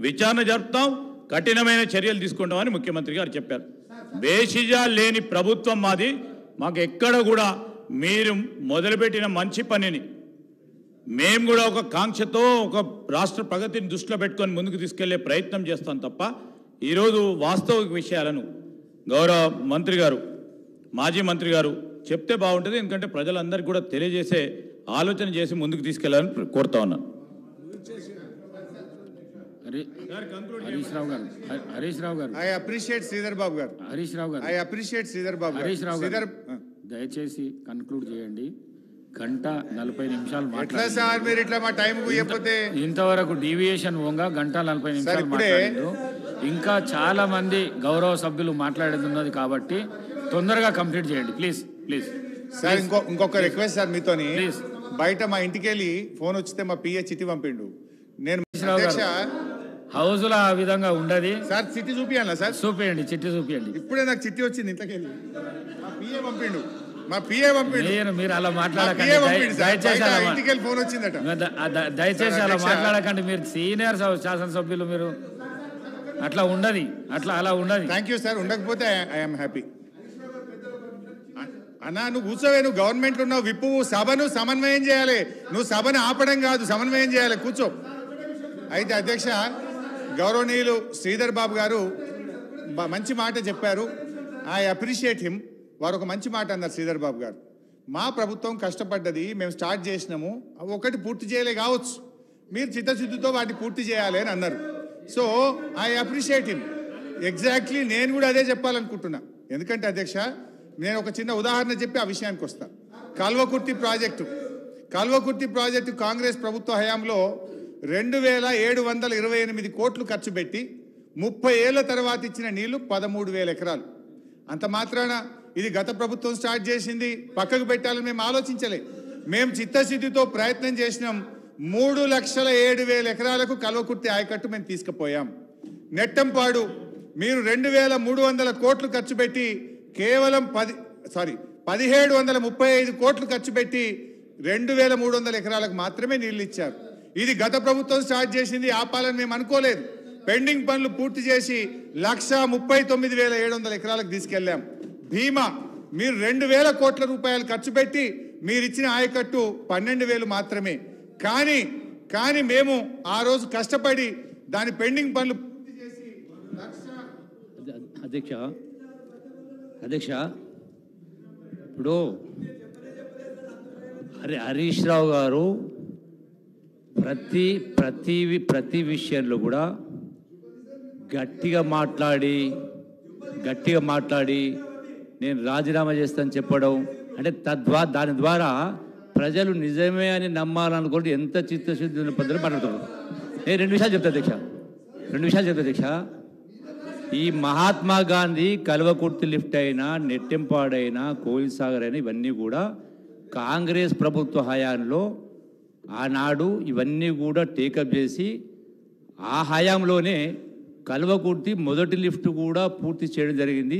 విచారణ జరుపుతాం, కఠినమైన చర్యలు తీసుకుంటామని ముఖ్యమంత్రి గారు చెప్పారు. బేషిజాలు లేని ప్రభుత్వం మాది. మాకు ఎక్కడ కూడా మీరు మొదలుపెట్టిన మంచి పనిని మేము కూడా ఒక కాంక్షతో ఒక రాష్ట్ర ప్రగతిని దృష్టిలో పెట్టుకొని ముందుకు తీసుకెళ్లే ప్రయత్నం చేస్తాం తప్ప ఈరోజు వాస్తవిక విషయాలను గౌరవ మంత్రి గారు, మాజీ మంత్రి గారు చెప్తే బాగుంటుంది. ఎందుకంటే ప్రజలందరికీ కూడా తెలియజేసే ఆలోచన చేసి ముందుకు తీసుకెళ్లాలని కోరుతా ఉన్నాను. హరీష్ రావు గారు, ఐ అప్రిషియేట్ శ్రీధర్ బాబు గారు, హరీష్ రావు గారు, ఐ అప్రిషియేట్ శ్రీధర్ బాబు గారు. హరీష్ రావు గారు దయచేసి కన్క్లూడ్ చేయండి. 1:40 ఎట్లా సార్ మీరు ఇట్లా మా టైం ఇవ్వకపోతే? ఇంతవరకు డీవియేషన్ పోగా 1:40 మాట్లాడిండు. ఇంకా చాలా మంది గౌరవ సభ్యులు మాట్లాడేది ఉన్నది కాబట్టి తొందరగా కంప్లీట్ చేయండి ప్లీజ్. సార్ ఇంకొక రిక్వెస్ట్ సార్ మీతోని, బయట మా ఇంటికి వెళ్ళి ఫోన్ వచ్చితే మా పిఏ చిట్టి పంపిండు. నేను హౌస్ లో ఆ విధంగా ఉండదు సార్. చిట్టి చూపియాలా సార్? చూపియండి, చిట్టి చూపియండి. ఇప్పుడే నాకు చిట్టి వచ్చింది ఇంట్లోకి వెళ్ళి. మా పిఏ పంపిండు. మీరు అలా మాట్లాడకండి దయచేసి. ఫోన్ వచ్చిందట. దయచేసి అలా మాట్లాడకండి. మీరు సీనియర్ శాసనసభ్యులు, మీరు అట్లా ఉండదు, అలా ఉండదు. Thank you sir. ఉండకపోతే ఐఎమ్ హ్యాపీ. అన్నా నువ్వు కూర్చోవే, నువ్వు గవర్నమెంట్ ఉన్నావు, విప్పు, సభను సమన్వయం చేయాలి. నువ్వు సభను ఆపడం కాదు, సమన్వయం చేయాలి. కూర్చో. అయితే అధ్యక్ష, గౌరవనీయులు శ్రీధర్ బాబు గారు మంచి మాట చెప్పారు. I appreciate him. వారు ఒక మంచి మాట అన్నారు శ్రీధర్ బాబు గారు. మా ప్రభుత్వం కష్టపడ్డది, మేము స్టార్ట్ చేసినాము, ఒకటి పూర్తి చేయలే కావచ్చు, మీరు చిత్తశుద్ధితో వాటిని పూర్తి చేయాలి అని అన్నారు. So I appreciate him. Exactly నేను కూడా అదే చెప్పాలనుకుంటున్నా. ఎందుకంటే అధ్యక్ష, నేను ఒక చిన్న ఉదాహరణ చెప్పి ఆ విషయానికి వస్తా. కల్వకుర్తి ప్రాజెక్టు కాంగ్రెస్ ప్రభుత్వ హయాంలో 2728 కోట్లు ఖర్చు పెట్టి 30 ఏళ్ల తర్వాత ఇచ్చిన నీళ్లు 13,000 ఎకరాలు. అంత మాత్రాన ఇది గత ప్రభుత్వం స్టార్ట్ చేసింది పక్కకు పెట్టాలని మేము ఆలోచించలే. మేము చిత్తశుద్ధితో ప్రయత్నం చేసినాం. 3,07,000 ఎకరాలకు కల్వకుర్తి ఆయకట్టు మేము తీసుకుపోయాం. నెట్టంపాడు మీరు 2,300 కోట్లు ఖర్చు పెట్టి కేవలం 1,735 కోట్లు ఖర్చు పెట్టి 2,300 ఎకరాలకు మాత్రమే నీళ్లు ఇచ్చారు. ఇది గత ప్రభుత్వం స్టార్ట్ చేసింది, ఆపాలని మేము అనుకోలేదు. పెండింగ్ పనులు పూర్తి చేసి 1,39,700 ఎకరాలకు తీసుకెళ్లాం. భీమా మీరు 2,000 కోట్ల రూపాయలు ఖర్చు పెట్టి మీరు ఇచ్చిన ఆయకట్టు 12,000 మాత్రమే. కానీ మేము ఆ రోజు కష్టపడి దాని పెండింగ్ పనులు పూర్తి చేసి అధ్యక్ష ఇప్పుడు హరీష్ రావు గారు ప్రతి విషయంలో కూడా గట్టిగా మాట్లాడి నేను రాజీనామా చేస్తానని చెప్పడం అంటే దాని ద్వారా ప్రజలు నిజమే అని నమ్మాలనుకుంటే ఎంత చిత్తశుద్ధి ఉన్న పద్ధతిలో మాట్లాడుతున్నారు. నేను 2 విషయాలు చెప్తా అధ్యక్ష. ఈ మహాత్మా గాంధీ కల్వకుర్తి లిఫ్ట్ అయినా, నెట్టెంపాడైనా, కోయిల్ సాగర్ అయినా ఇవన్నీ కూడా కాంగ్రెస్ ప్రభుత్వ హయాంలో ఆనాడు ఇవన్నీ కూడా టేకప్ చేసి ఆ హయాంలోనే కల్వకుర్తి మొదటి లిఫ్ట్ కూడా పూర్తి చేయడం జరిగింది,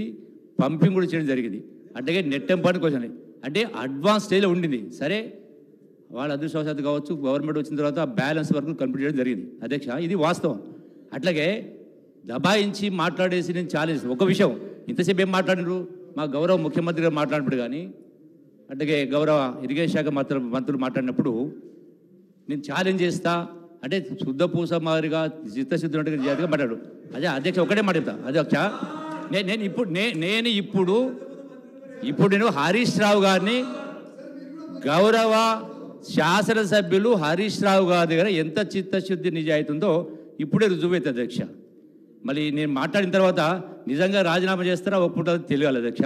పంపింగ్ కూడా చేయడం జరిగింది. అంటే నెట్టెంపాడు క్వశ్చన్ అంటే అడ్వాన్స్ స్టేజ్లో ఉండింది. సరే వాళ్ళ అదృష్టవశాత్తు కావచ్చు, గవర్నమెంట్ వచ్చిన తర్వాత ఆ బ్యాలెన్స్ వరకు కంప్లీట్ చేయడం జరిగింది. అధ్యక్ష ఇది వాస్తవం. అట్లాగే దబాయించి మాట్లాడేసి నేను ఛాలెంజ్ ఒక విషయం ఇంతసేపు ఏం మాట్లాడినారు మా గౌరవ ముఖ్యమంత్రి గారు మాట్లాడినప్పుడు కానీ అట్లాగే గౌరవ ఇరిగేషన్ శాఖ మంత్రులు మాట్లాడినప్పుడు నేను ఛాలెంజ్ చేస్తా అంటే శుద్ధ పూస మాదిరిగా చిత్తశుద్ధి జాతిగా మాట్లాడు. అదే అధ్యక్ష ఒకటే మాట్లాడతా అధ్యక్ష. నేను ఇప్పుడు హరీష్ రావు గారిని గౌరవ శాసనసభ్యులు హరీష్ రావు గారి దగ్గర ఎంత చిత్తశుద్ధి నిజాయితీ ఉందో ఇప్పుడే రుజువైతే అధ్యక్ష. మళ్ళీ నేను మాట్లాడిన తర్వాత నిజంగా రాజీనామా చేస్తారా ఒప్పుకుంటారో తెలియాలి అధ్యక్ష.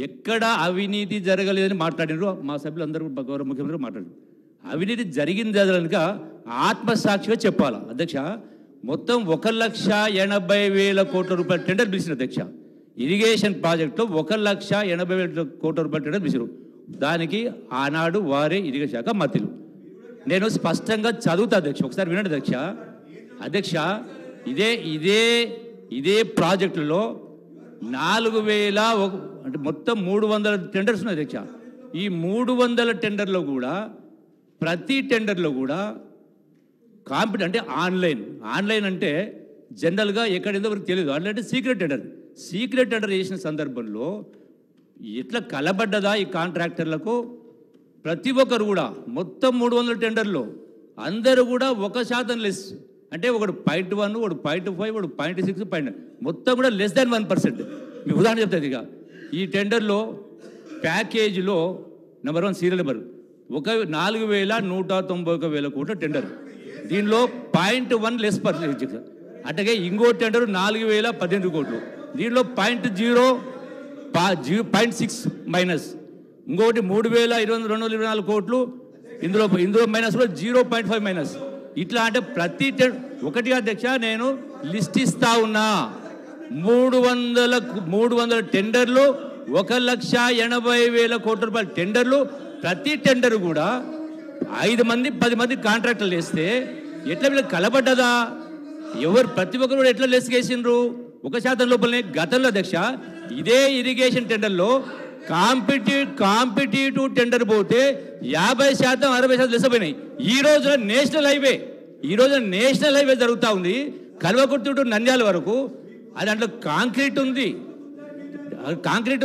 ఎక్కడ అవినీతి జరగలేదని మాట్లాడినారు మా సభ్యులు అందరూ, గౌరవ ముఖ్యమంత్రి మాట్లాడారు. అవినీతి జరిగింది కనుక ఆత్మసాక్షిగా చెప్పాలి అధ్యక్ష. మొత్తం 1,80,000 కోట్ల రూపాయల టెండర్ పిలిచిన అధ్యక్ష. ఇరిగేషన్ ప్రాజెక్టులో 1,80,000 కోట్ల రూపాయల టెండర్ పిలిచారు. దానికి ఆనాడు వారే ఇరిగేషన్ శాఖ మంత్రులు. నేను స్పష్టంగా చదువుతా అధ్యక్ష, ఒకసారి వినండి అధ్యక్ష. ఇదే ప్రాజెక్టులో 4,000 అంటే మొత్తం 300 టెండర్స్ ఉన్నాయి అధ్యక్ష. ఈ 300 టెండర్లో కూడా ప్రతి టెండర్లో కూడా అంటే ఆన్లైన్ అంటే జనరల్గా ఎక్కడేదో వరకు తెలియదు. ఆన్లైన్ అంటే సీక్రెట్ టెండర్ చేసిన సందర్భంలో ఎట్లా కలబడ్డదా ఈ కాంట్రాక్టర్లకు ప్రతి ఒక్కరు కూడా మొత్తం 300 టెండర్లో అందరూ కూడా 1% లెస్ అంటే ఒకడు 0.1, ఒకడు 0.5, ఒకడు 0.6, మొత్తం కూడా లెస్ దాన్ 1%. మీ ఉదాహరణ చెప్తుంది. ఇక ఈ టెండర్లో ప్యాకేజీలో నెంబర్ 1 సీరియల్ నెంబర్ 4,191,000 కోట్ల టెండర్. దీనిలో 0.1 లెస్ పర్సెంటేజ్. అట్లాగే ఇంకో టెండర్ 4,018 కోట్లు, దీనిలో 0.6 మైనస్. ఇంకొకటి 3,224 కోట్లు, ఇందులో మైనస్లో 0.5 మైనస్. ఇట్లా అంటే ప్రతి ఒకటి అధ్యక్ష నేను లిస్ట్ ఇస్తా ఉన్నా. 300 టెండర్లు, 1,80,000 కోట్ల రూపాయల టెండర్లు. ప్రతి టెండర్ కూడా 5 మంది 10 మంది కాంట్రాక్టర్లు వేస్తే ఎట్లా వీళ్ళకి కలబడ్డదా? ప్రతి ఒక్కరు కూడా ఎట్లా లెస్ చేసిండ్రు? 1% లోపలనే. గతంలో అధ్యక్ష ఇదే ఇరిగేషన్ టెండర్లో కాంపిటేటివ్ టెండర్ పోతే 50%, 60% లెస్ పోయినాయి. ఈ రోజున నేషనల్ హైవే జరుగుతూ ఉంది కల్వకుర్తి టు నంద్యాల వరకు. అది దాంట్లో కాంక్రీట్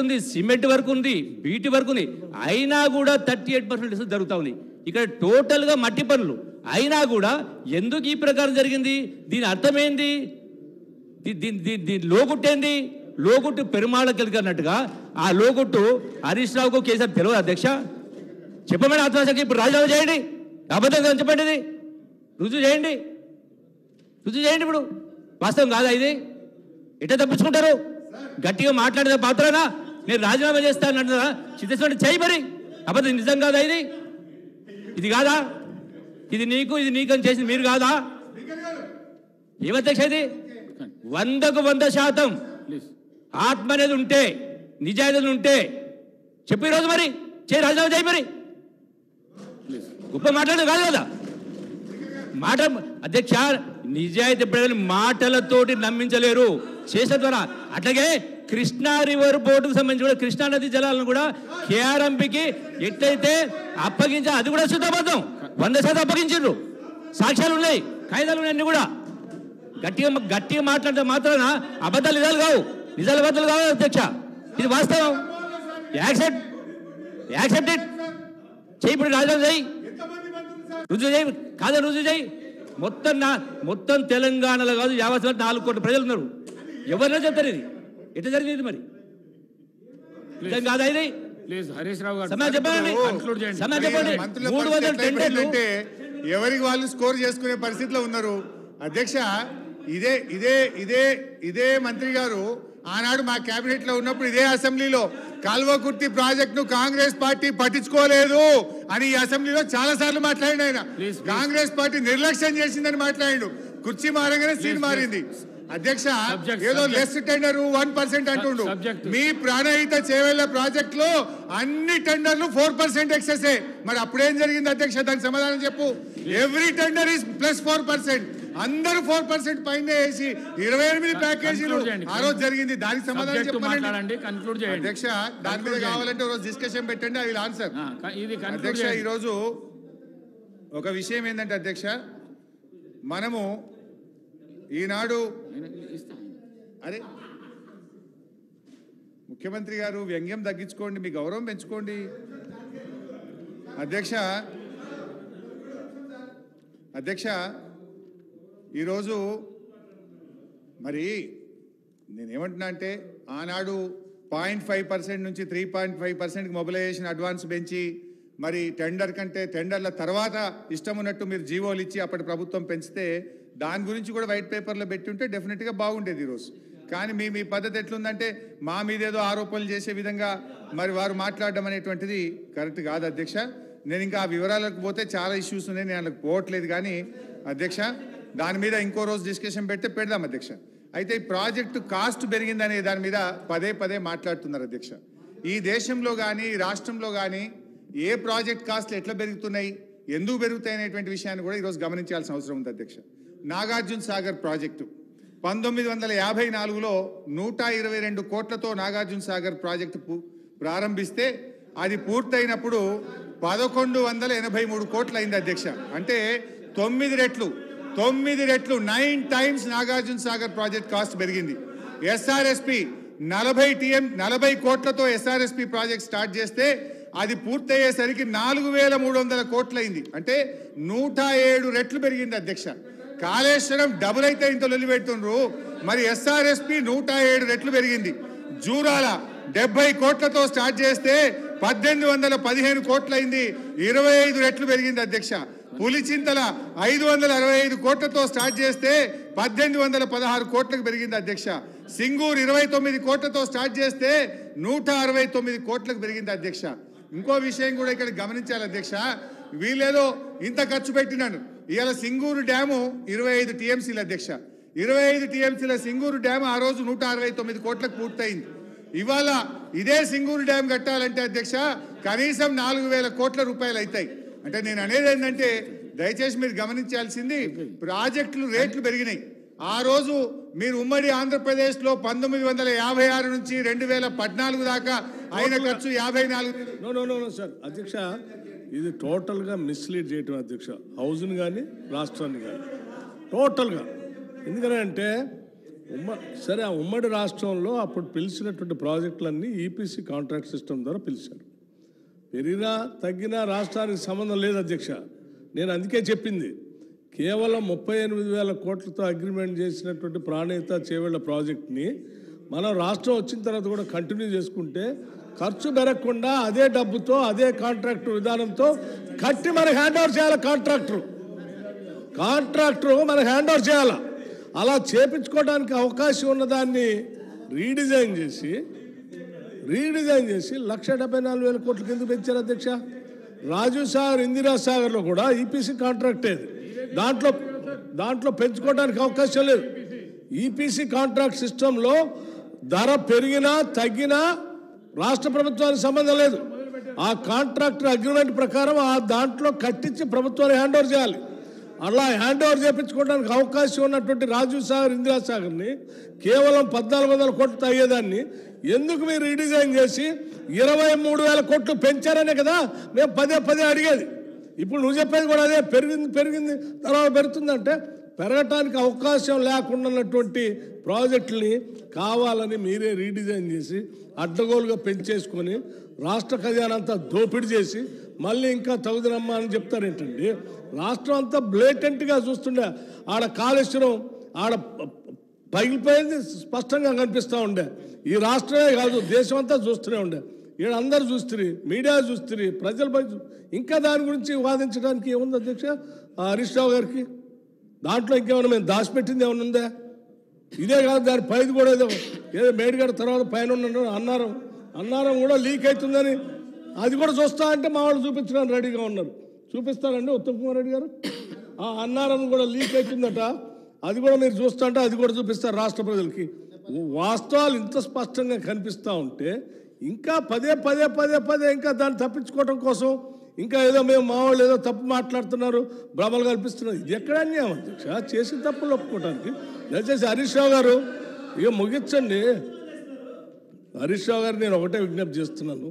ఉంది, సిమెంట్ వర్క్ ఉంది, బీటీ వర్క్ ఉంది. అయినా కూడా 38% లెస్ జరుగుతూ ఉంది. ఇక్కడ టోటల్గా మట్టి పనులు అయినా కూడా ఎందుకు ఈ ప్రకారం జరిగింది? దీని అర్థమైంది, దీని లోగుట్టేంది? లోగుట్టు పెరుమాళకి అన్నట్టుగా ఆ లోగుట్టు హరీష్ రావుకు కేసీఆర్ తెలియదు అధ్యక్ష. చెప్పమని ఆత్మసాక్షి ఇప్పుడు రాజీనామా చేయండి. అబద్ధంగా చెప్పండి, ఇది రుజువు చేయండి ఇప్పుడు. వాస్తవం కాదా ఇది? ఎట్లా తప్పించుకుంటారు? గట్టిగా మాట్లాడిన మాత్రానా నేను రాజీనామా చేస్తాను అంటున్నా, చిత్తశుద్ధి చేయి మరి. అబద్ధం నిజం కాదా ఇది? ఇది కాదా? ఇది నీకు ఇది నీకని చేసింది మీరు కాదా? ఏమధ్యక్ష ఇది? 100% ఆత్మ అనేది ఉంటే, నిజాయితీలు ఉంటే చెప్పు ఈరోజు మరి చేయి, రాజీనామా చేయి మరి. గొప్ప మాట్లాడేది కాదు కదా మాట. అధ్యక్ష, నిజాయితీ ప్రజలు మాటలతోటి నమ్మించలేరు, చేసిన ద్వారా. అట్లాగే కృష్ణా రివర్ బోర్డుకు సంబంధించి కూడా కృష్ణా నది జలాలను కూడా కేఆర్ఎంపీకి ఎట్లయితే అప్పగించారు, అది కూడా శుద్ధబద్ధం. 100% అప్పగించారు. సాక్ష్యాలు ఉన్నాయి, కాగితాలు ఉన్నాయి, అన్ని కూడా. గట్టిగా మాట్లాడితే మాత్రాన అబద్ధాలు నిజాలు కావు, నిజాలు అబద్ధాలు కావు అధ్యక్ష. ఇది వాస్తవం. Accept it. చేయి, ఇప్పుడు రాజీనామా చేయి, రుజువు చేయి. కాదని రుజువు చేయి. మొత్తం తెలంగాణలో కాదు, 4 కోట్ల ప్రజలు ఉన్నారు. ఎవరైనా చెప్తారు ఇది ఎట్లా జరిగింది మరి? నిజం కాదా ఇది? ప్లీజ్ హరీష్ రావు గారు సమయం చెప్పండి. కన్క్లూడ్ చేయండి. సమయం చెప్పండి. మంత్రుల 300 పరిస్థితి టెండర్లు ఎట్లయిపోయిందంటే ఎవరికి వాళ్ళు స్కోర్ చేసుకునే పరిస్థితిలో ఉన్నారు. అధ్యక్ష, ఇదే మంత్రి గారు ఆనాడు మా కేబినెట్ లో ఉన్నప్పుడు ఇదే అసెంబ్లీలో కాల్వకుర్తి ప్రాజెక్ట్ ను కాంగ్రెస్ పార్టీ పట్టించుకోలేదు అని ఈ అసెంబ్లీలో చాలా సార్లు మాట్లాడిన ఆయన. కాంగ్రెస్ పార్టీ నిర్లక్ష్యం చేసిందని మాట్లాడిండు. కుర్చీ మారంగానే సీన్ మారింది. అధ్యక్ష, ఏదో లెస్ టెండర్ 1% అంటుండు. మీ ప్రాణహిత చేవెళ్ల ప్రాజెక్ట్ లో అన్ని టెండర్లు 4% ఎక్సెస్. మరి అప్పుడేం జరిగింది అధ్యక్ష? దానికి సమాధానం చెప్పు. Every tender is +4%. అందరూ 4% పైన వేసి 28 ప్యాకేజీలు ఆ రోజు జరిగింది. దానికి సమాధానం చెప్పండి అధ్యక్ష. దాని మీద కావాలంటే రోజు డిస్కషన్ పెట్టండి, ఐ విల్ ఆన్సర్. అధ్యక్ష, ఈరోజు ఒక విషయం ఏంటంటే అధ్యక్ష, మనము ఈనాడు అరే ముఖ్యమంత్రి గారు వ్యంగ్యం తగ్గించుకోండి, మీ గౌరవం పెంచుకోండి. అధ్యక్ష ఈరోజు మరి నేనేమంటున్నా అంటే ఆనాడు 0.5% నుంచి 3.5% మొబిలైజేషన్ అడ్వాన్స్ పెంచి మరి టెండర్ల తర్వాత ఇష్టం ఉన్నట్టు మీరు జీవోలు ఇచ్చి అప్పటి ప్రభుత్వం పెంచితే దాని గురించి కూడా వైట్ పేపర్లో పెట్టి ఉంటే డెఫినెట్గా బాగుండేది ఈరోజు. కానీ మీ పద్ధతి ఎట్లుందంటే మా మీద ఏదో ఆరోపణలు చేసే విధంగా మరి వారు మాట్లాడడం అనేటువంటిది కరెక్ట్ కాదు అధ్యక్ష. నేను ఇంకా ఆ వివరాలకు పోతే చాలా ఇష్యూస్ ఉన్నాయి, నేను అందుకు పోవట్లేదు. కానీ అధ్యక్ష, దాని మీద ఇంకో రోజు డిస్కషన్ పెడదాం అధ్యక్ష. అయితే ఈ ప్రాజెక్టు కాస్ట్ పెరిగిందనే దాని మీద పదే మాట్లాడుతున్నారు అధ్యక్ష. ఈ దేశంలో కానీ రాష్ట్రంలో కానీ ఏ ప్రాజెక్ట్ కాస్ట్లు ఎట్లా పెరుగుతున్నాయి, ఎందుకు పెరుగుతాయి అనేటువంటి విషయాన్ని కూడా ఈరోజు గమనించాల్సిన అవసరం ఉంది అధ్యక్ష. నాగార్జున సాగర్ ప్రాజెక్టు 1954లో 122 కోట్లతో నాగార్జున సాగర్ ప్రాజెక్టు ప్రారంభిస్తే అది పూర్తయినప్పుడు 1183 కోట్లు అయింది అధ్యక్ష. అంటే 9 రెట్లు 9 times Nagarjuna Sagar project cost పెరిగింది. ఎస్ఆర్ఎస్పి 40 కోట్లతో ఎస్ఆర్ఎస్పి ప్రాజెక్ట్ స్టార్ట్ చేస్తే అది పూర్తయ్యేసరికి 4300 కోట్లు అయింది. అంటే 107 రెట్లు పెరిగింది అధ్యక్ష. కాళేశ్వరం డబుల్ అయితే ఇంత లొల్లి పెడుతుండ్రు, మరి ఎస్ఆర్ఎస్పి 107 రెట్లు పెరిగింది. జూరాల 70 కోట్లతో స్టార్ట్ చేస్తే 1815 కోట్లు అయింది, 25 రెట్లు పెరిగింది అధ్యక్ష. పులిచింతల 565 కోట్లతో స్టార్ట్ చేస్తే 1816 కోట్లకు పెరిగింది అధ్యక్ష. సింగూరు 29 కోట్లతో స్టార్ట్ చేస్తే 169 కోట్లకు పెరిగింది అధ్యక్ష. ఇంకో విషయం కూడా ఇక్కడ గమనించాలి అధ్యక్ష, వీళ్ళేదో ఇంత ఖర్చు పెట్టినాను. ఇవాళ సింగూరు డ్యాము 25 టీఎంసీలు అధ్యక్ష. 25 టీఎంసీల సింగూరు డ్యాము ఆ రోజు 169 కోట్లకు పూర్తయింది. ఇవాళ ఇదే సింగూరు డ్యామ్ కట్టాలంటే అధ్యక్ష కనీసం 4000 కోట్ల రూపాయలు అవుతాయి. అంటే నేను అనేది ఏంటంటే దయచేసి మీరు గమనించాల్సింది, ప్రాజెక్టులు రేట్లు పెరిగినాయి. ఆ రోజు మీరు ఉమ్మడి ఆంధ్రప్రదేశ్లో 1956 నుంచి 2014 దాకా అయిన ఖర్చు 54. నో సార్ అధ్యక్ష, ఇది టోటల్గా మిస్లీడ్ చేయటం అధ్యక్ష, హౌస్ని కానీ రాష్ట్రాన్ని కానీ టోటల్గా. ఎందుకంటే సరే ఆ ఉమ్మడి రాష్ట్రంలో అప్పుడు పిలిచినటువంటి ప్రాజెక్టులన్నీ ఈపీసీ కాంట్రాక్ట్ సిస్టమ్ ద్వారా పిలిచారు. పెరిగినా తగ్గినా రాష్ట్రానికి సంబంధం లేదు అధ్యక్ష. నేను అందుకే చెప్పింది, కేవలం 38,000 కోట్లతో అగ్రిమెంట్ చేసినటువంటి ప్రాణహిత చేవెళ్ల ప్రాజెక్ట్ని మనం రాష్ట్రం వచ్చిన తర్వాత కూడా కంటిన్యూ చేసుకుంటే ఖర్చు పెరగకుండా అదే డబ్బుతో అదే కాంట్రాక్టు విధానంతో కట్టి మనకు హ్యాండ్ ఓవర్ చేయాలి. కాంట్రాక్టరు మనకు హ్యాండ్ ఓవర్ చేయాలి. అలా చేపించుకోవడానికి అవకాశం ఉన్నదాన్ని రీడిజైన్ చేసి 1,74,000 కోట్లకి ఎందుకు పెంచారు అధ్యక్ష? రాజీవ్ సాగర్, ఇందిరా సాగర్లో కూడా ఈపీసీ కాంట్రాక్ట్ ఏది, దాంట్లో పెంచుకోవడానికి అవకాశం లేదు. ఈపీసీ కాంట్రాక్ట్ సిస్టంలో ధర పెరిగినా తగ్గినా రాష్ట్ర ప్రభుత్వానికి సంబంధం లేదు. ఆ కాంట్రాక్టర్ అగ్రిమెంట్ ప్రకారం ఆ దాంట్లో కట్టించి ప్రభుత్వానికి హ్యాండ్ ఓవర్ చేయాలి. అలా హ్యాండ్ ఓవర్ చేయించుకోవడానికి అవకాశం ఉన్నటువంటి రాజీవ్ సాగర్, ఇందిరా సాగర్ని కేవలం 1,400 కోట్లతో అయ్యేదాన్ని ఎందుకు మీరు రీడిజైన్ చేసి 23,000 కోట్లు పెంచారనే కదా మేము పదే అడిగేది. ఇప్పుడు నువ్వు చెప్పేది కూడా అదే, పెరిగింది తర్వాత పెరుగుతుందంటే పెరగటానికి అవకాశం లేకుండా ఉన్నటువంటి ప్రాజెక్టుల్ని కావాలని మీరే రీడిజైన్ చేసి అడ్డగోలుగా పెంచేసుకొని రాష్ట్ర ఖజానా అంతా దోపిడీ చేసి మళ్ళీ ఇంకా తగుదనమ్మా అని చెప్తారేంటండి? రాష్ట్రం అంతా బ్లేటెంట్గా చూస్తుండే, ఆడ కాళేశ్వరం ఆడ పగిలిపోయింది స్పష్టంగా కనిపిస్తూ ఉండే. ఈ రాష్ట్రమే కాదు దేశం అంతా చూస్తూనే ఉండే. ఈడ అందరు చూస్తుంది, మీడియా చూస్తుంది, ప్రజలపై ఇంకా దాని గురించి వాదించడానికి ఏముంది అధ్యక్ష? హరీష్ రావు గారికి దాంట్లో ఇంకేమైనా మేము దాచిపెట్టింది ఏమైనా ఉందా? ఇదే కాదు, దాని పైది కూడా ఏదో మేడిగడ తర్వాత పైన అన్నారం కూడా లీక్ అవుతుందని అది కూడా చూస్తా అంటే మా వాళ్ళు చూపించడానికి రెడీగా ఉన్నారు. చూపిస్తారండి ఉత్తమ్ కుమార్ రెడ్డి గారు? ఆ అన్నారం కూడా లీక్ అవుతుందట, అది కూడా మీరు చూస్తా అంటే అది కూడా చూపిస్తారు రాష్ట్ర ప్రజలకి. వాస్తవాలు ఇంత స్పష్టంగా కనిపిస్తూ ఉంటే ఇంకా పదే ఇంకా దాన్ని తప్పించుకోవడం కోసం ఇంకా ఏదో మేము మా వాళ్ళు ఏదో తప్పు మాట్లాడుతున్నారు, భ్రమలు కల్పిస్తున్నారు. ఇది ఎక్కడ అన్యాయం అధ్యక్ష? చేసిన తప్పులు ఒప్పుకోవడానికి దయచేసి హరీష్ రావు గారు ఇక ముగించండి. హరీష్ రావు గారు నేను ఒకటే విజ్ఞప్తి చేస్తున్నాను,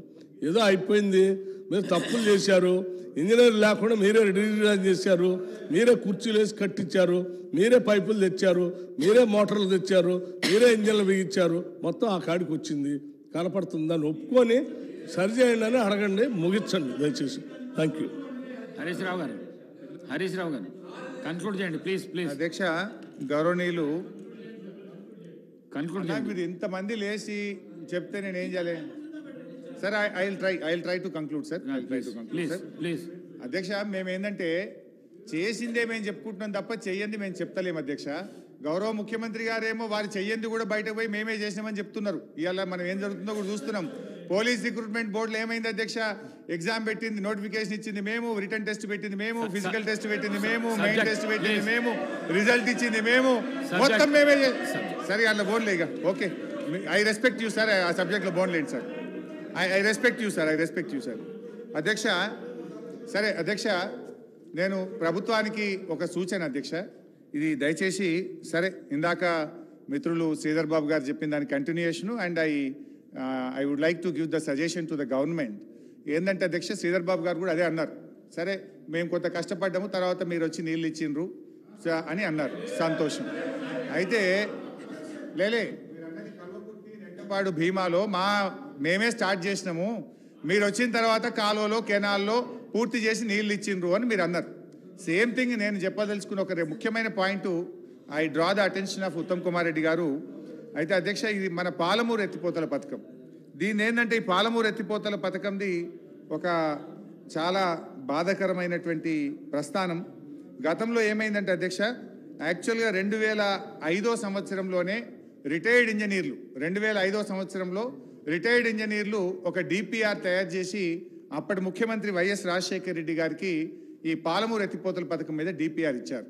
ఏదో అయిపోయింది, మీరు తప్పులు చేశారు, ఇంజనీర్ లేకుండా మీరే రీడిజైన్ చేశారు, మీరే కుర్చీలు వేసి కట్టించారు, మీరే పైపులు తెచ్చారు, మీరే మోటార్లు తెచ్చారు, మీరే ఇంజన్లు బిగించారు, మొత్తం ఆ కాడికి వచ్చింది కనపడుతుందని ఒప్పుకొని సరిచేయండి అని అడగండి, ముగించండి దయచేసి. Thank you. హరీష్ రావు గారు కన్క్లూడ్ చేయండి ప్లీజ్. అధ్యక్ష గౌరవనీయులు, కన్క్లూడ్ నాకు ఇది ఇంతమంది లేచి చెప్తే నేను ఏం చేయాలి? Sir I will try to conclude sir. Please. అధ్యక్ష మేము ఏంటంటే చేసిందే మేము చెప్పుకుంటున్నాం తప్ప చెయ్యంది మేము చెప్తలేము అధ్యక్ష. గౌరవ ముఖ్యమంత్రి గారేమో వారు చెయ్యంది కూడా బయటకు పోయి మేమే చేసినామని చెప్తున్నారు. ఇవాళ మనం ఏం జరుగుతుందో కూడా చూస్తున్నాం. పోలీస్ రిక్రూట్మెంట్ బోర్డులో ఏమైంది అధ్యక్ష? ఎగ్జామ్ పెట్టింది, నోటిఫికేషన్ ఇచ్చింది మేము, రిటర్న్ టెస్ట్ పెట్టింది మేము, ఫిజికల్ టెస్ట్ పెట్టింది మేము, మెయిన్ టెస్ట్ పెట్టింది మేము, రిజల్ట్ ఇచ్చింది మేము, మొత్తం మేమే. సరే అట్లా బోన్లే ఇక okay. I respect you sir, ఆ సబ్జెక్ట్లో బోన్లేండి sir. I respect you sir. అధ్యక్ష సరే అధ్యక్ష, నేను ప్రభుత్వానికి ఒక సూచన అధ్యక్ష, ఇది దయచేసి సరే ఇందాక మిత్రులు శ్రీధర్ బాబు గారు చెప్పిన దాని continuation and I would like to give the suggestion to the government. ఏంటంటే అధ్యక్ష శ్రీధర్ బాబు గారు కూడా అదే అన్నారు, సరే మేము కొంత కష్టపడ్డాము తర్వాత మీరు వచ్చి నీళ్ళు ఇచ్చిండ్రు అని అన్నారు, సంతోషం. అయితే లేలే నెట్టపాడు భీమాలో మేమే స్టార్ట్ చేసినాము, మీరు వచ్చిన తర్వాత కాలువలో కెనాల్లో పూర్తి చేసి నీళ్ళు ఇచ్చిండ్రు అని మీరు అన్నారు. సేమ్ థింగ్ నేను చెప్పదలుచుకున్న ఒక ముఖ్యమైన point, I draw the attention of Uttam Kumar Reddy గారు. అయితే అధ్యక్ష ఇది మన పాలమూరు ఎత్తిపోతల పథకం. దీన్ని ఏంటంటే ఈ పాలమూరు ఎత్తిపోతల పథకంది ఒక చాలా బాధాకరమైనటువంటి ప్రస్థానం. గతంలో ఏమైందంటే అధ్యక్ష, యాక్చువల్గా 2005 సంవత్సరంలోనే రిటైర్డ్ ఇంజనీర్లు 2005 సంవత్సరంలో రిటైర్డ్ ఇంజనీర్లు ఒక డిపిఆర్ తయారు చేసి అప్పటి ముఖ్యమంత్రి వైఎస్ రాజశేఖర రెడ్డి గారికి ఈ పాలమూరు ఎత్తిపోతల పథకం మీద డిపిఆర్ ఇచ్చారు.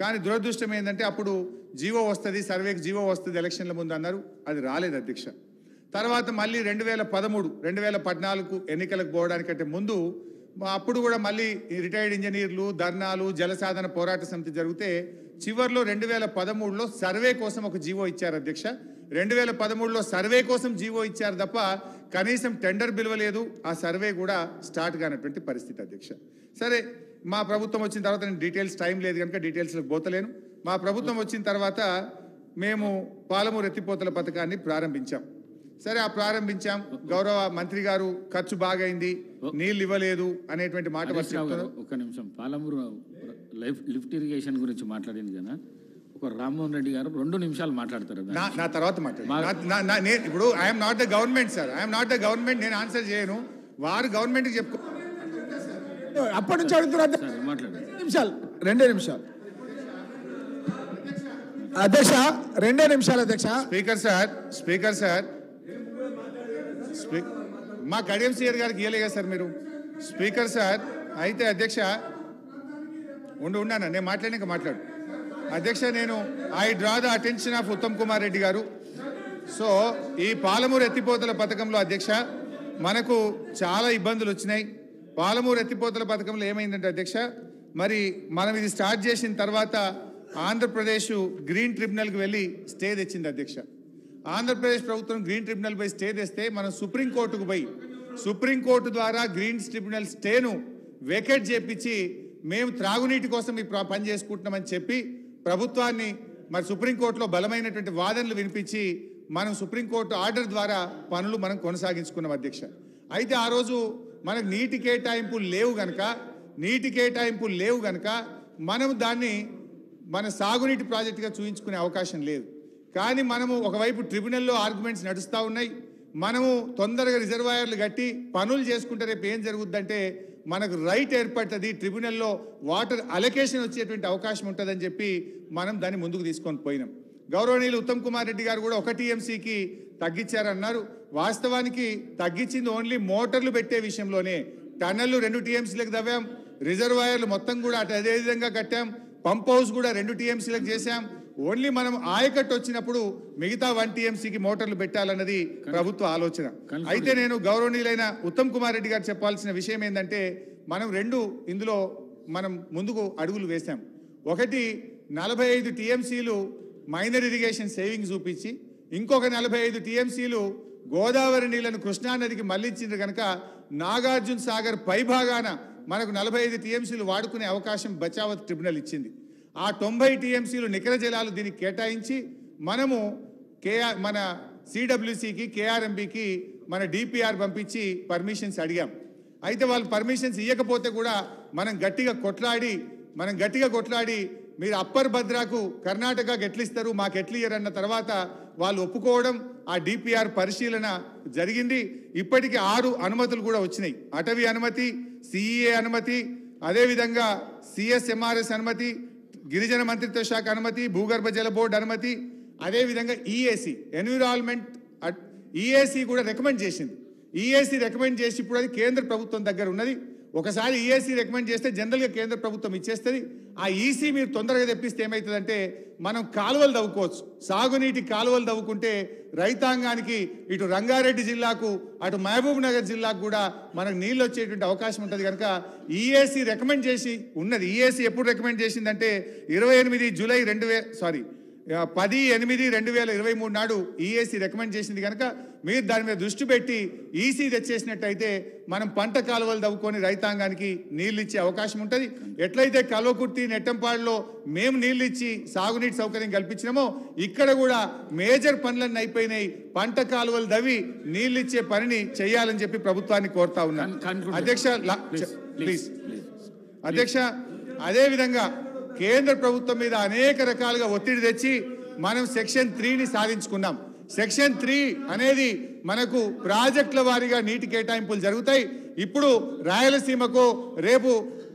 కానీ దురదృష్టం ఏంటంటే అప్పుడు జీవో వస్తుంది, సర్వేకి జీవో వస్తుంది ఎలక్షన్ల ముందు అన్నారు, అది రాలేదు అధ్యక్ష. తర్వాత మళ్ళీ 2013-2014 ఎన్నికలకు పోవడానికంటే ముందు అప్పుడు కూడా మళ్ళీ రిటైర్డ్ ఇంజనీర్లు ధర్నాలు, జలసాధన పోరాట సమితి జరిగితే చివరిలో 2013లో సర్వే కోసం ఒక జీవో ఇచ్చారు అధ్యక్ష. 2013లో సర్వే కోసం జీవో ఇచ్చారు తప్ప కనీసం టెండర్ పిలవలేదు, ఆ సర్వే కూడా స్టార్ట్ కానటువంటి పరిస్థితి అధ్యక్ష. సరే మా ప్రభుత్వం వచ్చిన తర్వాత నేను డీటెయిల్స్ టైం లేదు కనుక డీటెయిల్స్లోకి పోతలేను. మా ప్రభుత్వం వచ్చిన తర్వాత మేము పాలమూరు ఎత్తిపోతల పథకాన్ని ప్రారంభించాం. సరే ఆ ప్రారంభించాం, గౌరవ మంత్రి గారు ఖర్చు బాగైంది, నీళ్ళు ఇవ్వలేదు అనేటువంటి మాట చెప్తున్నారు. ఒక్క నిమిషం, పాలమూరు లిఫ్ట్ ఇరిగేషన్ గురించి మాట్లాడింది కదా, ఒక రామ్మోహన్ రెడ్డి గారు 2 నిమిషాలు మాట్లాడతారు. నా తర్వాత మాట్లాడు. ఇప్పుడు I'm not the government sir, I'm not the government, నేను ఆన్సర్ చేయను. వారు గవర్నమెంట్కి చెప్పుకో, అప్పటి నుంచి అడుగుతున్నారు. 2 నిమిషాలు. అధ్యక్ష 2 నిమిషాలు అధ్యక్ష. స్పీకర్ సార్ మా కడియం సీఆర్ గారికి ఇయ్యలేగా సార్ మీరు. స్పీకర్ సార్ అయితే అధ్యక్ష ఉన్నాను నేను మాట్లాడినాక మాట్లాడు. అధ్యక్ష నేను I draw the attention of Uttam Kumar Reddy గారు. సో ఈ పాలమూరు ఎత్తిపోతల పథకంలో అధ్యక్ష మనకు చాలా ఇబ్బందులు వచ్చినాయి. పాలమూరు ఎత్తిపోతల పథకంలో ఏమైందంటే అధ్యక్ష, మరి మనం ఇది స్టార్ట్ చేసిన తర్వాత ఆంధ్రప్రదేశ్ గ్రీన్ ట్రిబ్యునల్కి వెళ్ళి స్టే తెచ్చింది అధ్యక్ష. ఆంధ్రప్రదేశ్ ప్రభుత్వం గ్రీన్ ట్రిబ్యునల్ పై స్టే తెస్తే మనం సుప్రీంకోర్టుకు పోయి సుప్రీంకోర్టు ద్వారా గ్రీన్ ట్రిబ్యునల్ స్టేను వేకేట్ చేపించి మేము త్రాగునీటి కోసం ఈ పని చేసుకుంటున్నామని చెప్పి ప్రభుత్వాన్ని మరి సుప్రీంకోర్టులో బలమైనటువంటి వాదనలు వినిపించి మనం సుప్రీంకోర్టు ఆర్డర్ ద్వారా పనులు మనం కొనసాగించుకున్నాం అధ్యక్ష. అయితే ఆ రోజు మనకు నీటి కేటాయింపులు లేవు గనక మనం దాన్ని మన సాగునీటి ప్రాజెక్టుగా చూపించుకునే అవకాశం లేదు. కానీ మనము ఒకవైపు ట్రిబ్యునల్లో ఆర్గ్యుమెంట్స్ నడుస్తూ ఉన్నాయి. మనము తొందరగా రిజర్వాయర్లు కట్టి పనులు చేసుకుంటే రేపు ఏం జరుగుద్దంటే మనకు రైట్ ఏర్పడుతుంది, ట్రిబ్యునల్లో వాటర్ అలొకేషన్ వచ్చేటువంటి అవకాశం ఉంటుందని చెప్పి మనం దాన్ని ముందుకు తీసుకొని పోయినాం. గౌరవనీయులు ఉత్తమ్ కుమార్ రెడ్డి గారు కూడా 1 TMCకి తగ్గించారన్నారు. వాస్తవానికి తగ్గించింది ఓన్లీ మోటార్లు పెట్టే విషయంలోనే. టన్నెళ్ళు 2 TMCలకు తవ్వాం, రిజర్వాయర్లు మొత్తం కూడా అదే విధంగా కట్టాం, పంప్ హౌస్ కూడా 2 TMCలకు చేశాం. ఓన్లీ మనం ఆయకట్టు వచ్చినప్పుడు మిగతా 1 TMCకి మోటార్లు పెట్టాలన్నది ప్రభుత్వ ఆలోచన. అయితే నేను గౌరవనీయులైన ఉత్తమ్ కుమార్ రెడ్డి గారు చెప్పాల్సిన విషయం ఏంటంటే మనం ఇందులో మనం ముందుకు అడుగులు వేశాం. ఒకటి 45 TMCలు మైనర్ ఇరిగేషన్ సేవింగ్స్ చూపించి ఇంకొక 45 TMCలు గోదావరి నీళ్లను కృష్ణానదికి మళ్లించింది కనుక నాగార్జున సాగర్ పైభాగాన మనకు 45 TMCలు వాడుకునే అవకాశం బచావత్ ట్రిబ్యునల్ ఇచ్చింది. ఆ 90 TMCలు నికర జలాలు దీనికి కేటాయించి మనము మన CWCకి KRMBకి మన DPR పంపించి పర్మిషన్స్ అడిగాం. అయితే వాళ్ళు పర్మిషన్స్ ఇవ్వకపోతే కూడా మనం గట్టిగా కొట్లాడి మీరు అప్పర్ భద్రాకు కర్ణాటకకు ఎట్లిస్తారు మాకు ఎట్లియ్యరన్న తర్వాత వాళ్ళు ఒప్పుకోవడం, ఆ DPR పరిశీలన జరిగింది. ఇప్పటికీ 6 అనుమతులు కూడా వచ్చినాయి. అటవీ అనుమతి, CEA అనుమతి, అదేవిధంగా CSMRS అనుమతి, గిరిజన మంత్రిత్వ శాఖ అనుమతి, భూగర్భ జల బోర్డు అనుమతి, అదేవిధంగా EAC ఎన్విరాన్మెంట్ EAC కూడా రికమెండ్ చేసింది. EAC రికమెండ్ చేసి ఇప్పుడు అది కేంద్ర ప్రభుత్వం దగ్గర ఉన్నది. ఒకసారి EAC రికమెండ్ చేస్తే జనరల్గా కేంద్ర ప్రభుత్వం ఇచ్చేస్తుంది. ఆ EC మీరు తొందరగా తెప్పిస్తే ఏమవుతుందంటే మనం కాలువలు తవ్వుకోవచ్చు. సాగునీటి కాలువలు తవ్వుకుంటే రైతాంగానికి ఇటు రంగారెడ్డి జిల్లాకు అటు మహబూబ్ నగర్ జిల్లాకు కూడా మనకు నీళ్ళు వచ్చేటువంటి అవకాశం ఉంటుంది. కనుక EAC రికమెండ్ చేసి ఉన్నది. EAC ఎప్పుడు రికమెండ్ చేసిందంటే 10/8/2023 నాడు EAC రికమెండ్ చేసింది. కనుక మీరు దాని మీద దృష్టి పెట్టి EC తెచ్చేసినట్టయితే మనం పంట కాలువలు తవ్వుకొని రైతాంగానికి నీళ్ళు ఇచ్చే అవకాశం ఉంటుంది. ఎట్లయితే కల్వకుర్తి నెట్టంపాడులో మేము నీళ్ళు ఇచ్చి సాగునీటి సౌకర్యం కల్పించినామో ఇక్కడ కూడా మేజర్ పనులన్నీ అయిపోయినాయి. పంట కాలువలు తవ్వి నీళ్ళు ఇచ్చే పనిని చేయాలని చెప్పి ప్రభుత్వాన్ని కోరుతా ఉన్నాను అధ్యక్ష. ప్లీజ్ అధ్యక్ష, అదేవిధంగా కేంద్ర ప్రభుత్వం మీద అనేక రకాలుగా ఒత్తిడి తెచ్చి మనం సెక్షన్ 3ని సాధించుకున్నాం. సెక్షన్ 3 అనేది మనకు ప్రాజెక్టుల వారీగా నీటి కేటాయింపులు జరుగుతాయి. ఇప్పుడు రాయలసీమకు రేపు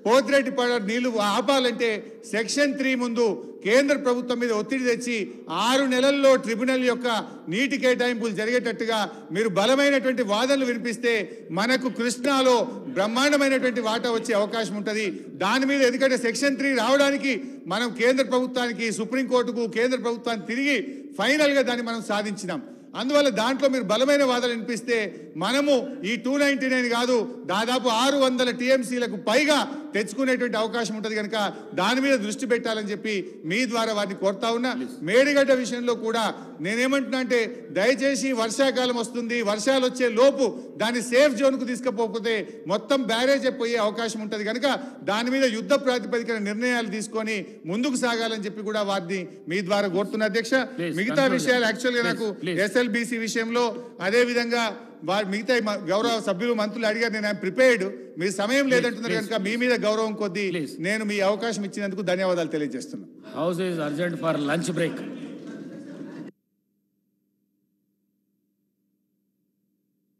పోతిరెడ్డిపాడు నీళ్లు ఆపాలంటే సెక్షన్ 3 ముందు కేంద్ర ప్రభుత్వం మీద ఒత్తిడి తెచ్చి 6 నెలల్లో ట్రిబ్యునల్ యొక్క నీటి కేటాయింపులు జరిగేటట్టుగా మీరు బలమైనటువంటి వాదనలు వినిపిస్తే మనకు కృష్ణాలో బ్రహ్మాండమైనటువంటి వాటా వచ్చే అవకాశం ఉంటుంది. దాని మీద ఎందుకంటే సెక్షన్ 3 రావడానికి మనం కేంద్ర ప్రభుత్వానికి, సుప్రీంకోర్టుకు కేంద్ర ప్రభుత్వాన్ని తిరిగి ఫైనల్గా దాన్ని మనం సాధించినాం. అందువల్ల దాంట్లో మీరు బలమైన వాదనలు వినిపిస్తే మనము ఈ 299 కాదు దాదాపు 600 TMCలకు పైగా తెచ్చుకునేటువంటి అవకాశం ఉంటుంది. కనుక దాని మీద దృష్టి పెట్టాలని చెప్పి మీ ద్వారా వారిని కోరుతా ఉన్నా. మేడిగడ్డ విషయంలో కూడా నేనేమంటున్నా అంటే దయచేసి వర్షాకాలం వస్తుంది, వర్షాలు వచ్చే లోపు దాన్ని సేఫ్ జోన్కు తీసుకుపోతే మొత్తం బ్యారేజ్ అయిపోయే అవకాశం ఉంటుంది. కనుక దాని మీద యుద్ధ ప్రాతిపదికన నిర్ణయాలు తీసుకొని ముందుకు సాగాలని చెప్పి కూడా వారిని మీ ద్వారా కోరుతున్నా అధ్యక్ష. మిగతా విషయాలు యాక్చువల్గా నాకు SLBC విషయంలో అదేవిధంగా మిగతా గౌరవ సభ్యులు మంత్రులు అడిగారు. నేను ప్రిపేర్డ్, మీ సమయం లేదంటున్నారు కనుక మీ మీద గౌరవం కొద్దీ నేను మీ అవకాశం ఇచ్చినందుకు ధన్యవాదాలు తెలియజేస్తున్నాను. House is urgent for lunch break.